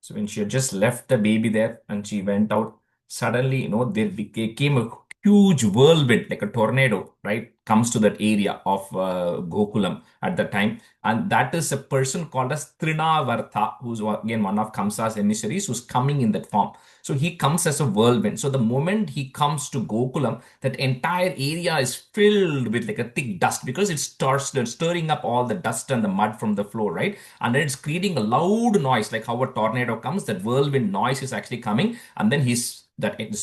So when she had just left the baby there and she went out, suddenly, there came a huge whirlwind, like a tornado, right? Comes to that area of Gokulam at that time. And that is a person called as Trinavartha, who's again one of Kamsa's emissaries, who's coming in that form. So he comes as a whirlwind. So the moment he comes to Gokulam, that entire area is filled with like a thick dust because it starts stirring up all the dust and the mud from the floor, right? And then it's creating a loud noise, like how a tornado comes, that whirlwind noise is actually coming. And then there's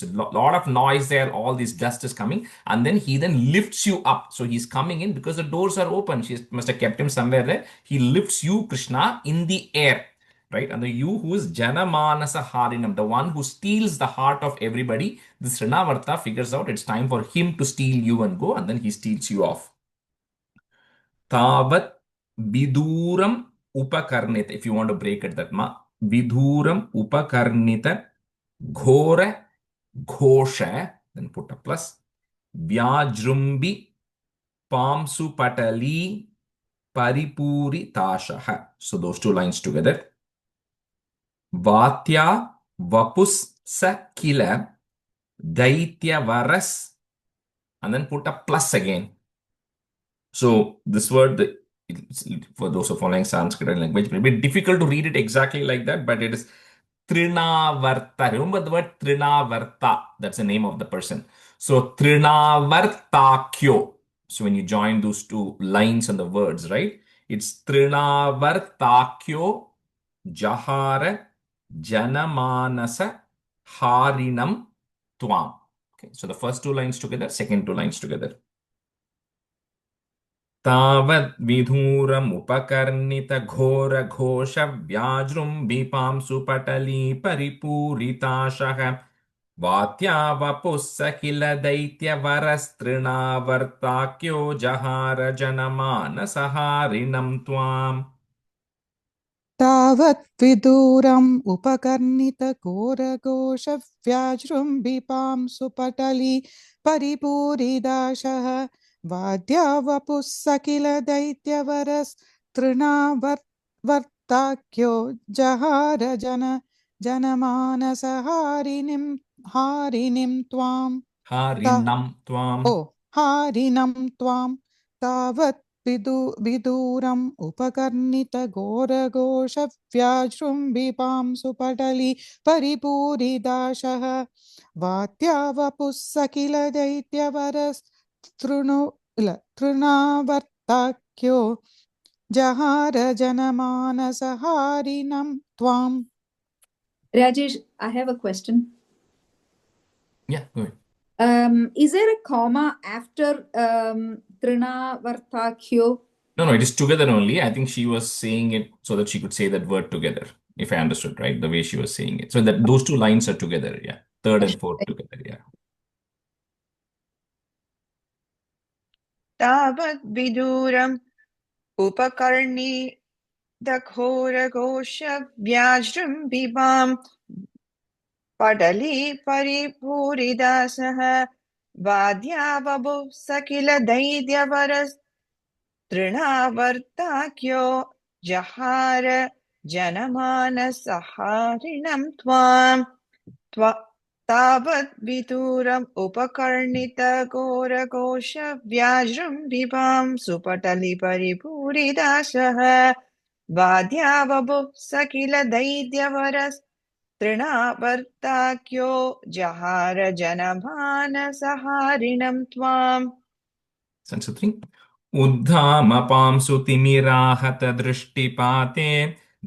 a lot of noise there, all this dust is coming, and then he then lifts you up. So he's coming in because the doors are open. She must have kept him somewhere there. He lifts you, Krishna, in the air, right? And the you who is Janamanasa Harinam, the one who steals the heart of everybody. This Rinavarta figures out it's time for him to steal you and go, and then he steals you off. Tavat Viduram Upakarnita, if you want to break it, that ma. Viduram Upakarnita Ghora Ghosha, then put a plus. Vyajrumbi Pamsu Patali Paripuri Tashaha. So those two lines together. Vatya Vapus Sakila Daitya Varas, and then put a plus again. So this word, for those who are following Sanskrit language, it will be difficult to read it exactly like that, but it is Trinavarta. Remember the word Trinavarta. That's the name of the person. So Trinavartakyo. So when you join those two lines on the words, right? It's Trinavartakyo Jahara Janamanasa Harinam Tvam. Okay, so the first two lines together, second two lines together. Tavat vidhuram upakarnita ghora ghosha vyajrum bipam supatali paripuritashaha वात्यावपुः स किल दैत्यवरस्तृणावर्ताख्यो जहार जनमानसहारिणं त्वाम् तावत् विदूरम् उपकर्णितघोरघोषव्याजृम्बिपां सुपटली परिपूरिदाशः वाद्यावपुः स किल दैत्यवरस्तृणावर्ताख्यो जहार जनमानसहारिणीं त्वाम् हारिणं त्वाम् ओ हारिणं त्वां तावत् विदूरम् उपकर्णितघोरघोषव्याजृम्बिपां सुपटली परिपूरिदाशः वात्यावपुः स किल तृणावर्ताख्यो जहार जनमानसहारिणं त्वाम्. Rajesh, I have a question. Yeah, go ahead. Is there a comma after Trinavartakyo? No, it is together only. I think she was saying it so that she could say that word together, if I understood right, the way she was saying it. So that those two lines are together, yeah. Third and fourth together, yeah. तावद् विदूरम् उपकर्णितघोरघोषव्याजृम्बिपां पटली परिपूरिदासः वाद्यावपुः स किल दैत्यवरस्तृणावर्ताख्यो जहार जनमानसहारिणं त्वाम् तावद् विदूरम् उपकर्णितघोरघोषव्याजृम्बिपां सुपटली परिपूरिदासः वाद्यावपुः स किल दैत्यवरस्तृणावर्ताख्यो जहार जनमानसहारिणं त्वाम्. Sense of thing. उद्धामपां सुतिमिराहत दृष्टिपाते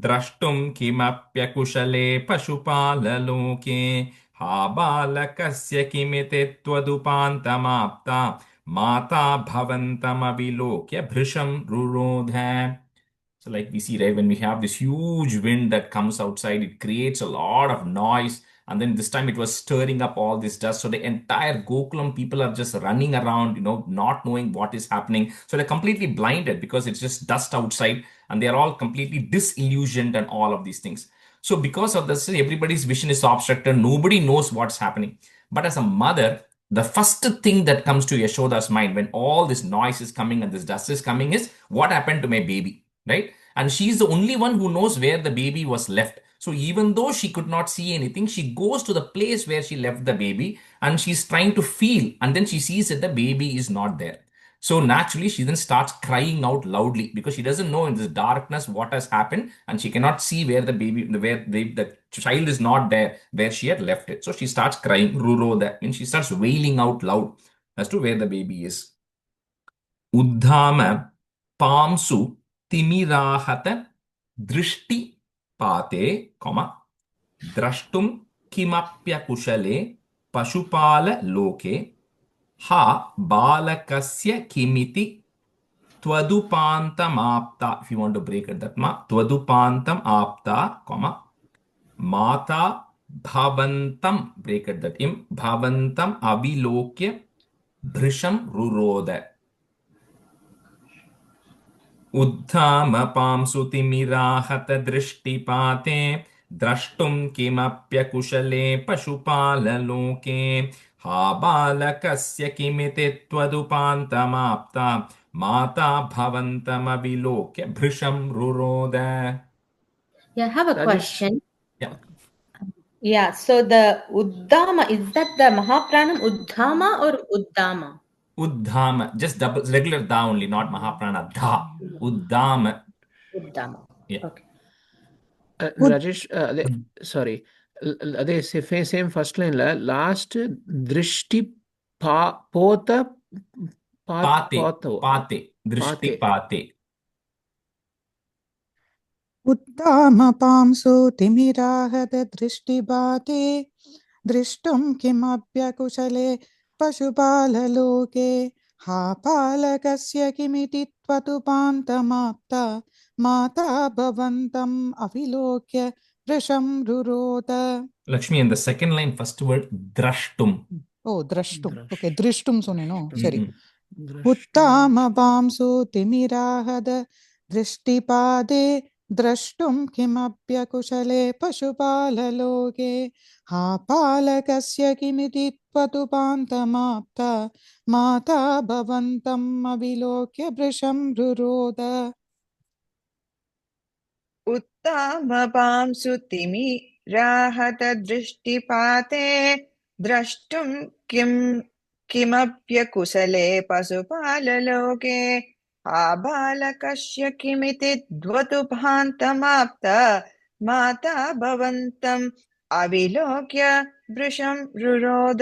द्रष्टुं किमप्यकुशले पशुपाललोके हा बालकस्य किमिति त्वदुपान्तमाप्ता माता भवन्तमविलोक्य भृशं रुरोध. So like we see, right, when we have this huge wind that comes outside, it creates a lot of noise. And then this time it was stirring up all this dust. So the entire Gokulam people are just running around, not knowing what is happening. So they're completely blinded because it's just dust outside and they're all completely disillusioned and all of these things. So because of this, everybody's vision is obstructed. Nobody knows what's happening. But as a mother, the first thing that comes to Yashoda's mind when all this noise is coming and this dust is coming is what happened to my baby, right? And she's the only one who knows where the baby was left. So even though she could not see anything, she goes to the place where she left the baby and she's trying to feel, and then she sees that the baby is not there. So naturally, she then starts crying out loudly because she doesn't know in this darkness what has happened and she cannot see where the baby, where the child is not there, where she had left it. So she starts crying, Ruro, that means she starts wailing out loud as to where the baby is. Uddhama Pamsu तिमिराहत दृष्टिपाते द्रष्टुं किमप्यकुशले पशुपाललोके हा बालकस्य किमिति त्वदुपान्तमाप्ता. If you want to break it, that त्वदुपान्तं आप्ता, माता भवन्तं, break it, that im, भवन्तं अविलोक्य भृशं रुरोद. उद्धामपां सुतिमिराहत दृष्टिपाते द्रष्टुं किमप्यकुशले पशुपाललोके हा बालकस्य किमिति त्वदुपान्तमाप्ता माता भवन्तमविलोक्य भृशं रुरोद. Yeah, I have a question. Yeah. Yeah, so the Uddama, is that the Mahapranam Uddhama or Uddama? Uddhama, just double, regular da only, not Mahaprana, da. Uddhama. Uddhama. Yeah. Okay. Rajesh, sorry. They say same first line la last drishti pota pate drishti pate. उत्तामपां सुतिमिराहत दृष्टिपाते दृष्टुं किमप्यकुशले पशुपाललोके हा बालकस्य किमिति त्वदुपान्तमाप्ता माता भवन्तम् अविलोक्य वृषं रुरोद. Lakshmi, in the second line, first word, drashtum. Oh, drashtum. Okay, drishtum soneno. Sorry. Mm-hmm. उत्तामपांसु तिमिराहद दृष्टिपादे द्रष्टुं किमप्यकुशले पशुपाललोके हा पालकस्य किमिति त्वतुपान्तमाप्त माता भवन्तम् अविलोक्य वृषं रुरोद. उत्तामपांसु तिमिराहतदृष्टिपाते द्रष्टुं किमप्यकुशले पशुपाललोके आबालकस्य किमिति द्वतुपान्तमाप्त माता भवन्तम् अविलोक्य वृषं रुरोद.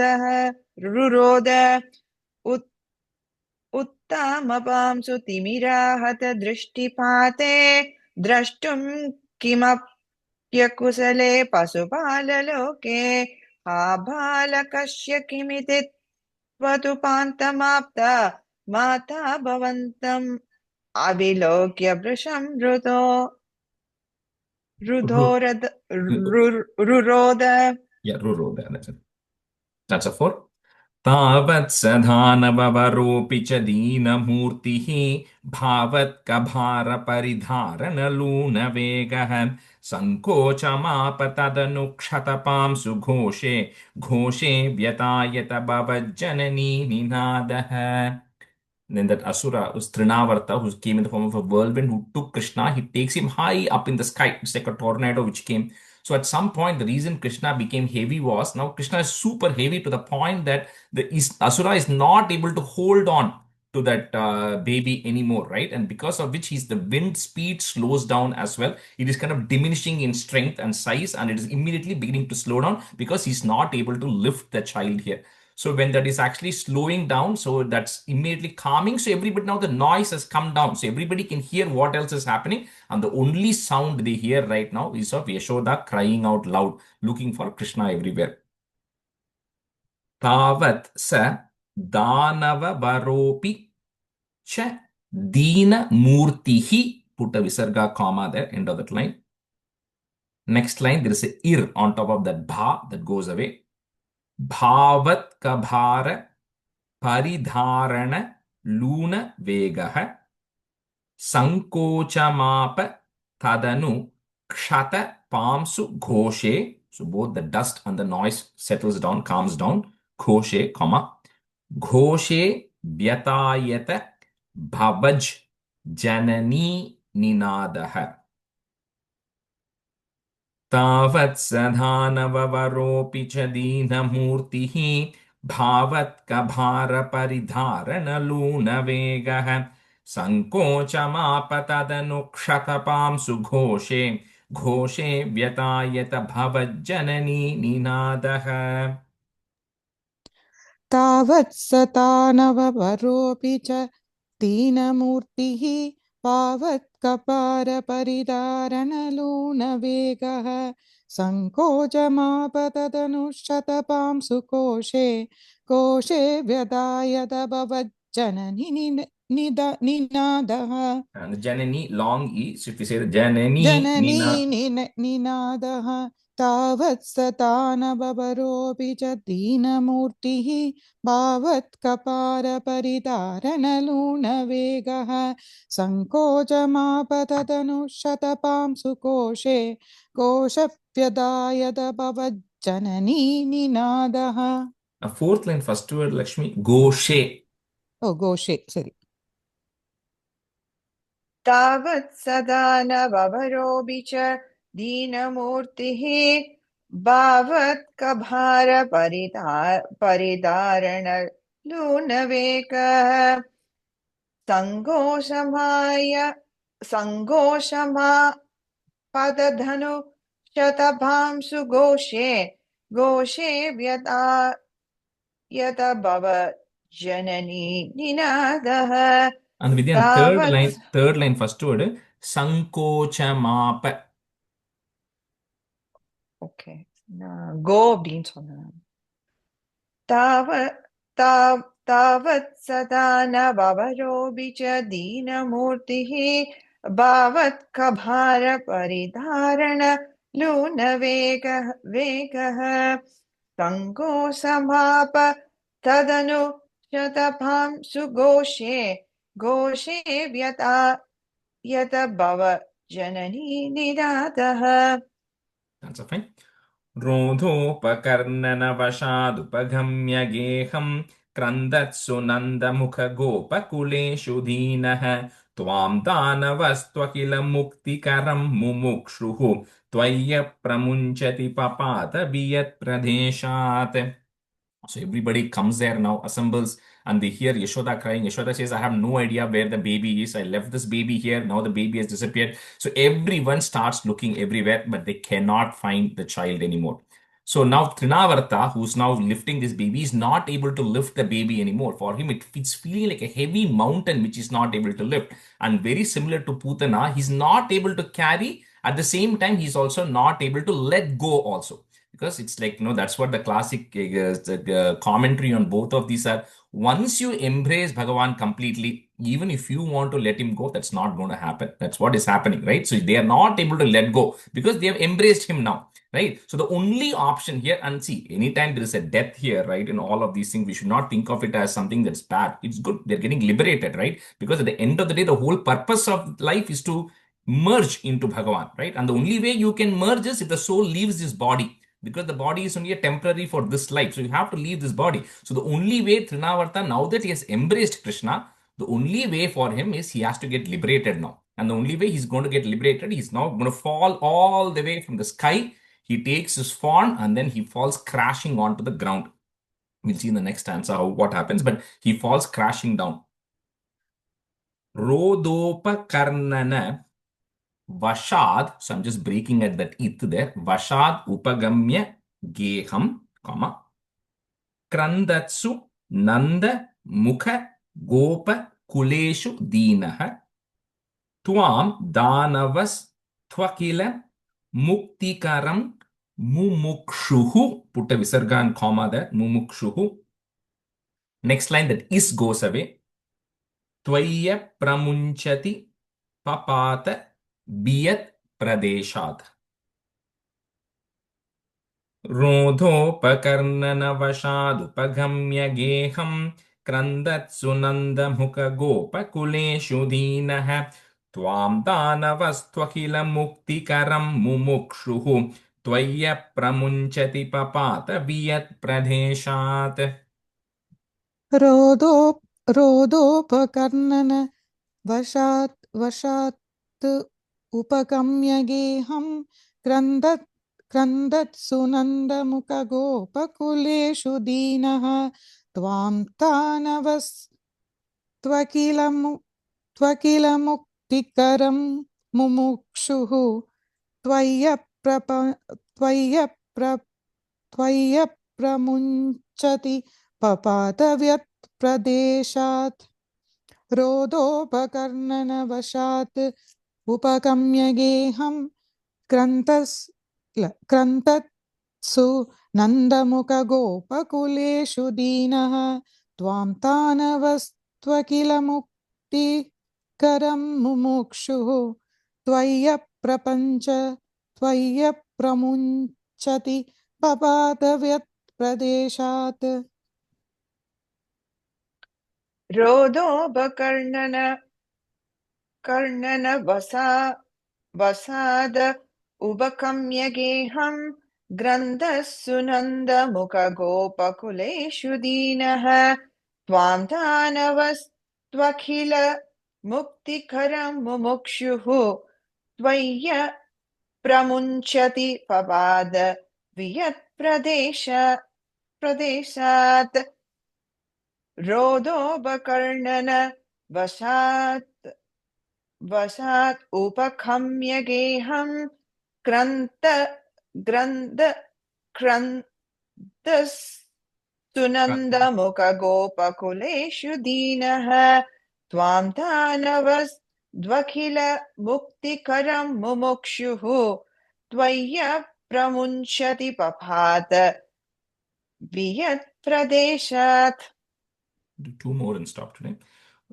उत्तामपांसु तिमिराहतदृष्टिपाते द्रष्टुं किमप्यकुशले पशुपाललोके आबालकस्य किमिति त्वतुपान्तमाप्त माता भवन्तम् अविलोक्य वृषं रुरोद. Yeah, ruroda. That's it. That's a 4. तावत् सधानवरोऽपि च दीनमूर्तिः भावत्कभारपरिधारणलूनवेगः सङ्कोचमाप तदनुक्षतपांसु घोषे व्यतायत भवज्जननी निनादः. Then that Asura was Trinavarta, who came in the form of a whirlwind, who took Krishna. He takes him high up in the sky. It's like a tornado which came. So at some point, the reason Krishna became heavy was, now Krishna is super heavy to the point that the Asura is not able to hold on to that baby anymore, right? And because of which the wind speed slows down as well. It is kind of diminishing in strength and size, and it is immediately beginning to slow down because he's not able to lift the child here. So when that is actually slowing down, so that's immediately calming. So everybody, now the noise has come down. So everybody can hear what else is happening. And the only sound they hear right now is of Yashoda crying out loud, looking for Krishna everywhere. Tavat sa danava varopi cha dina murtihi. Put a visarga comma there, end of that line. Next line, there is a ir on top of that bha that goes away. Bhavat kabhara paridharana luna vegah sankochamapa tadanu kshata pamsu ghoshe. So both the dust and the noise settles down, calms down. Ghoshe, comma. Ghoshe vyatayata bhavaj janani ninadah. तावत् सधानवरोऽपि च दीनमूर्तिः भावत्कभारपरिधारणलूनवेगः सङ्कोचमाप तदनुक्षतपांसु घोषे व्यतायत भवज्जननी निनादः. तावत् सतानववरोऽपि च दीनमूर्तिः पावत्कपारपरिधारणलूनवेगः सङ्कोचमापतदनुशतपांसु कोशे व्यदायत भवज्जननी निनादः. And the Janani, long E, so if we say the Janani निनादः. तावत् सतानववरोऽपि च दीनमूर्तिः भावत्कपारपरिधारणलूनवेगः सङ्कोचमापतदनुशतपांसु कोशव्यदायत भवज्जननी निनादः. A fourth line, first word, Lakshmi, Goshe. Oh, Goshe, sorry. तावत् सदानववरोऽपि च दीनमूर्तिः भावत्कभारपरिधारणलूनवेगः सङ्घोषमापदधनु शतभांसु घोषे व्यतायत भवज्जननी निनादः. And within third line, first word, Sankochamapa. Okay. Go அப்படின்னு சொன்னேன். तावत् सदानववरोऽपि च दीनमूर्तिः भावत्कभारपरिधारण लूनवेगः वेगः सङ्गो समाप तदनु शतभां सुघोषे घोषे व्यता यत भव जननी निदातः. That's fine. रोधोपकर्णनवशादुपगम्य गेहं क्रन्दत्सु नन्दमुखगोपकुलेषु दीनः त्वां दानवस्त्वखिल मुक्तिकरं मुमुक्षुः त्वय्यप्रमुञ्चति पपात वियत्प्रदेशात्. So everybody comes there now, assembles, and they hear Yashoda crying. Yashoda says, I have no idea where the baby is. I left this baby here. Now the baby has disappeared. So everyone starts looking everywhere, but they cannot find the child anymore. So now Trinavarta, who's now lifting this baby, is not able to lift the baby anymore. For him, it's feeling like a heavy mountain which he's not able to lift. And very similar to Putana, he's not able to carry. At the same time, he's also not able to let go also. Because it's like, that's what the classic commentary on both of these are. Once you embrace Bhagavan completely, even if you want to let him go, that's not going to happen. That's what is happening, right? So they are not able to let go because they have embraced him now, right? So the only option here, and see, anytime there is a death here, right, in all of these things, we should not think of it as something that's bad. It's good. They're getting liberated, right? Because at the end of the day, the whole purpose of life is to merge into Bhagavan, right? And the only way you can merge is if the soul leaves this body. Because the body is only a temporary for this life. So you have to leave this body. So the only way Trinavarta, now that he has embraced Krishna, the only way for him is he has to get liberated now. And the only way he's going to get liberated, he's now going to fall all the way from the sky. He takes his fawn and then he falls crashing onto the ground. We'll see in the next stanza what happens, but he falls crashing down. Rodopakarnana Vashad, so I'm just breaking at that it there. Vashad upagamya geham, comma. Krandatsu nanda mukha gopa kuleshu dinaha. Tuam danavas twakila muktikaram mumukshuhu. Put a visarga and comma there. Mumukshuhu. Next line, that is goes away. Tvaya pramunchati papata Biyat Pradeshat. Rodhopakarnanavashadupagamya geham Krandatsu nandamukha gopakuleshu dinaha Tvam danavastvakila muktikaram mumukshuhu Tvaya pramunchati papata Biyat Pradeshat. रोदोपकर्णन वशात् उपगम्य गेहं क्रन्दत्सु नन्दमुखगोपकुलेषु दीनः त्वां तानवस्त्वकिल मुक्तिकरं मुमुक्षुः त्वय्यप्रमुञ्चति पपातव्यत्प्रदेशात् रोदोपकर्णनवशात् उपगम्य गेहं क्रन्तत्सु नन्दमुखगोपकुलेषु दीनः त्वां तानवस्त्वकिल मुक्तिकरं मुमुक्षुः त्वय्यप्रमुञ्चति पपातव्यत्प्रदेशात्. कर्णन वसाद उपगम्य गेहं ग्रन्थस्सु नन्दमुखगोपकुलेषु दीनः त्वां दानवस्त्वखिल मुक्तिकरं मुमुक्षुः त्वय्य प्रमुञ्चति पपाद वियत्प्रदेशात्. रोदोपकर्णन वशात् उपगम्य गेहं क्रन्दस्सु नन्दमुखगोपकुलेषु दीनः त्वां दानवस्त्वखिल मुक्तिकरं मुमुक्षुः त्वय्य प्रमुञ्चति पपात वियत्प्रदेशात्. Do two more and stop today.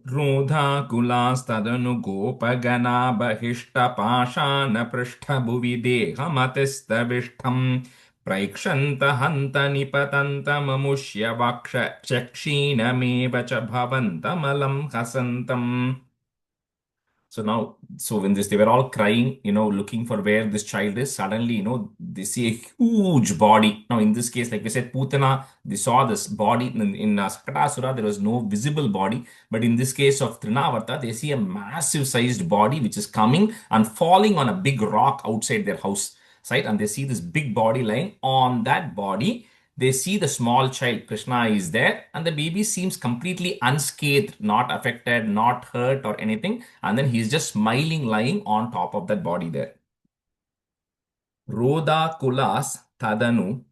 रोधाकुलास्तदनु गोपगणा बहिष्टपाषाणपृष्ठभुवि देहमतिस्तविष्ठम् प्रैक्षन्त हन्त निपतन्तममुष्य वक्ष चक्षीणमेव च भवन्तमलं हसन्तम्. So now, so when they were all crying, looking for where this child is, suddenly, they see a huge body. Now, in this case, like we said, Putana, they saw this body. In Sakatasura, there was no visible body. But in this case of Trinavarta, they see a massive sized body which is coming and falling on a big rock outside their house, right? And they see this big body lying on that body. They see the small child, Krishna is there, and the baby seems completely unscathed, not affected, not hurt or anything. And then he's just smiling, lying on top of that body there. Roda kulas tadanu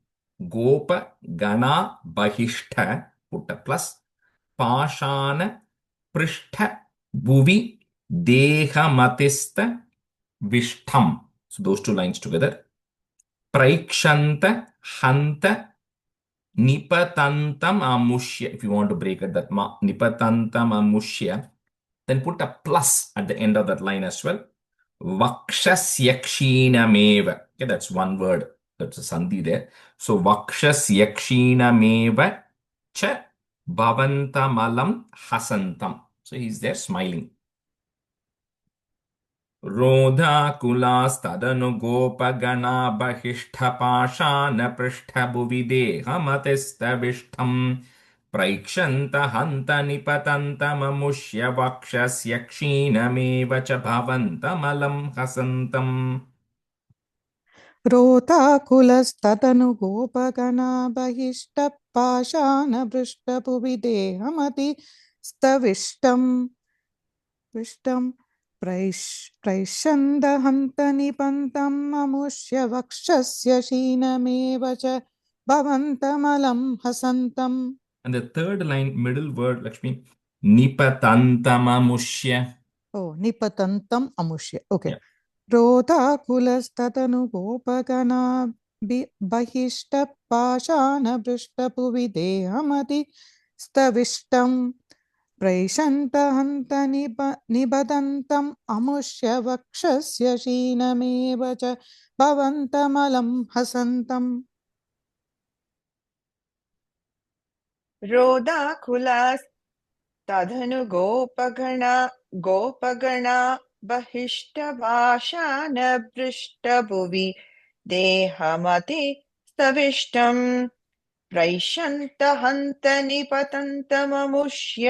gopa gana bahishta, put a plus, pashana prishtha bhuvi dehamatista vishtham. So those two lines together. Praikshanta hanta Nipatantam amushya. If you want to break it, that nipatantam amushya, then put a plus at the end of that line as well. Vakshasyakshinameva. Okay, that's one word. That's a sandhi there. So vakshasyakshinameva cha bhavantamalam hasantam. So he's there smiling. रोधाकुलास्तदनु गोपगणा बहिष्ठपाषाणपृष्ठभुवि देहमतिस्तविष्ठम् प्रैक्षन्त हन्त निपतन्तममुष्य वक्षस्य क्षीणमेव च भवन्तमलं हसन्तम्. रोताकुलस्ततनु गोपगणा बहिष्टपाषाणभृष्टभुवि देहमति स्तविष्टम् प्रैषन्द हन्त निपन्तम् अमुष्य वक्षस्य क्षीणमेव च भवन्तमलं हसन्तम्. And the third line, middle word, Lakshmi, nipatantamamushya. Oh, nipatantam amushya. Okay. Yeah. रोधाकुलस्ततनु गोपगणा बहिष्टपाषाणभृष्टभुवि देहमति स्तविष्टम् प्रैषन्त हन्त निबदन्तम् अमुष्य वक्षस्य क्षीणमेव च भवन्तमलं हसन्तम्. रोदाकुलास्तदनु गोपगणा बहिष्टपाषाणभृष्टभुवि देहमति स्तविष्टम् प्रैषन्त हन्त निपतन्तममुष्य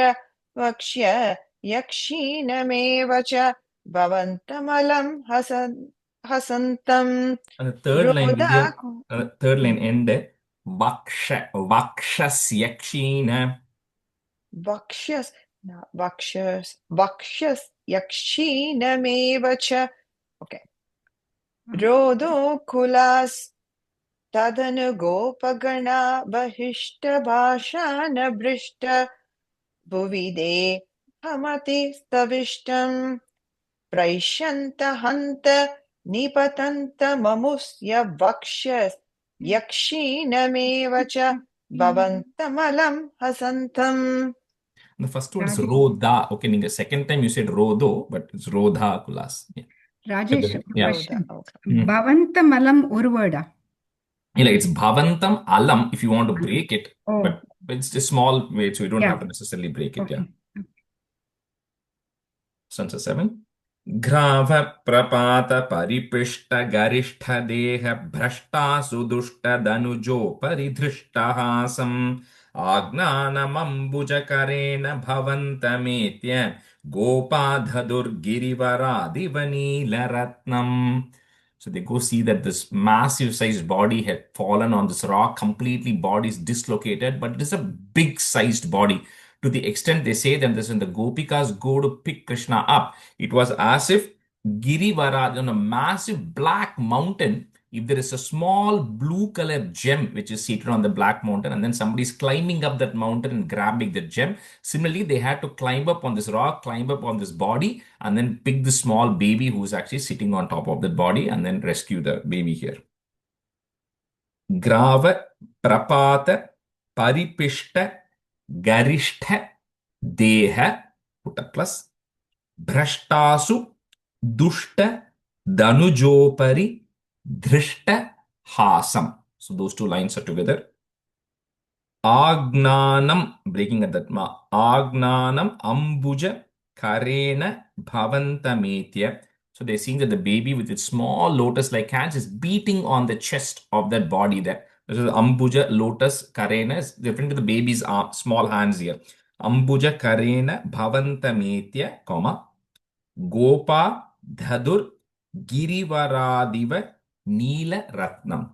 वक्ष्य यक्षीणमेव च भवन्तमलं हसन्तम्. And the third line, Vidya, third line end, vakshasyakshinam. Vakshas yakshinamev cha. Okay. Rodo kulas tadanu gopagana bahishta bhashana brishta bhuvide hamati stavishtam praishanta hanta nipatanta mamusya vakshas yakshinameva cha bhavantamalam hasantam. The first one is Rodha. Okay, in the second time you said Rodo, but it's Rodha Kulas. Yeah. Rajesh, Yeah. question. Bhavantamalam ஒரு word-ஆ? Yeah, it's Bhavantam Alam if you want to break it, Oh. but it's a small way, so you don't Yeah. have to necessarily break it. Okay. Yeah. Stanza 7. Grava prapata paripishta garishta deha bhrashta sudushta danujo paridhrishta hasam agnanamambujakarena bhavantametya gopadhadur girivaradivanila. So they go see that this massive sized body had fallen on this rock, completely body is dislocated, but it is a big sized body. To the extent they say that this when the Gopikas go to pick Krishna up, it was as if Girivara, on a massive black mountain, if there is a small blue colored gem which is seated on the black mountain, and then somebody is climbing up that mountain and grabbing the gem. Similarly, they had to climb up on this rock, climb up on this body, and then pick the small baby who is actually sitting on top of that body and then rescue the baby here. Grava prapata paripishta garishta deha put a plus. Bhrashtasu dushta danujopari drishta hasam. So those two lines are together. Agnanam, breaking at that ma. Agnanam ambuja karena bhavantametya. So they're seeing that the baby with its small lotus-like hands is beating on the chest of that body there. This is ambuja, lotus, karena is different to the baby's arm, small hands here. Ambuja karena bhavantametya, comma. Gopa dhadur girivaradiva nila ratnam.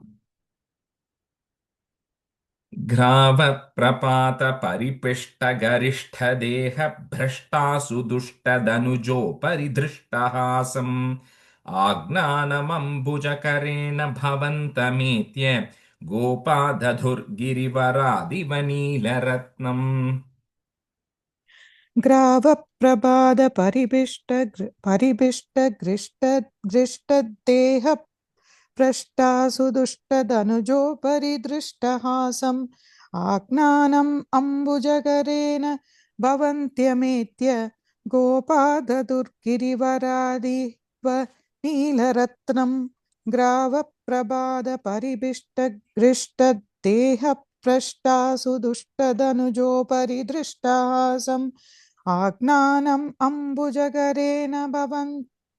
Grava prapata paripishta garishta deha bhrashtasu dushta danujo paridrishtahasam agnanam ambujakarena bhavantametya gopa dhadur girivaradiva nila ratnam. ग्रावप्रबाद परिभिष्ट गृष्ट देह भ्रष्टासु दुष्टदनुजोपरि दृष्टहासम् आज्ञानम् अम्बुजकरेण भवन्त्यमेत्य गोपाददुर्गिरिवरादिव नीलरत्नम् ग्रावप्रबाद परिभिष्ट गृष्ट देह भ्रष्टासु दुष्टदनुजोपरि दृष्टहासम् आज्ञानम् अम्बुजकरेण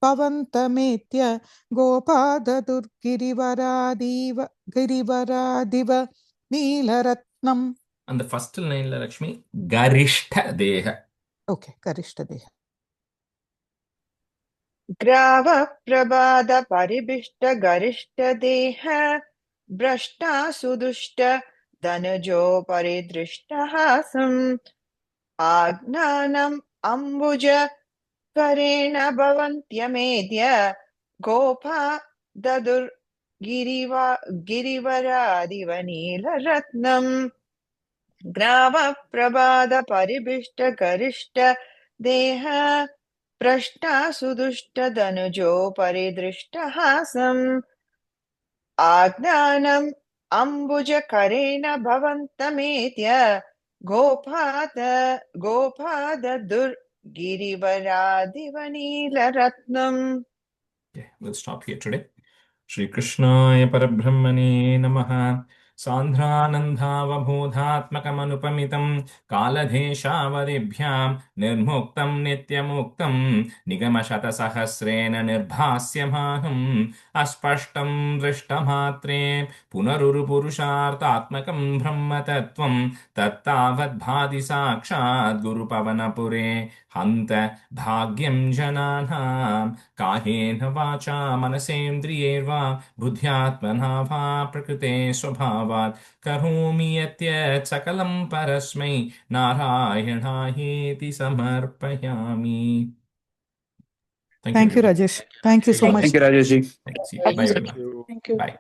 भवन्तमेत्य गिरिवरादिव नीलरत्नम्. And the first line, Lakshmi, Garishtha Deha. Okay, Garishtha Deha. Grava prabada paribishta garishta deha brashta sudushta danajo paridrishta hasam agnanam ambuja karena bhavantyamedya gopa dadur girivaradiva nila ratnam grava prabada paribishta garishta deha prashta sudushta danujo paridrishta hasam agnanam ambuja karena bhavantametya gopada dur girivaradiva nila ratnam. Okay, we'll stop here today. Shri Krishnaya Parabrahmane Namaha. Sandhanandhavabodhatmakamanupamitam kaladeshavaribhyam nirmuktam nityamuktam nigamashatasahasrena nirbhasyamaham aspashtam drishtamatre punarurupurushartatmakam brahmatattvam tattavadbhadi sakshad gurupavanapure hanta bhagyam jananam kahena vacha manasendriyerva buddhyatmana va prakrite swabhavat karomi yatyat sakalam parasmai narayanaayeti samarpayami. Thank you, Rajesh. Thank you so much. Thank you, Rajesh ji. Thank you. Bye, everyone. Thank you. Bye.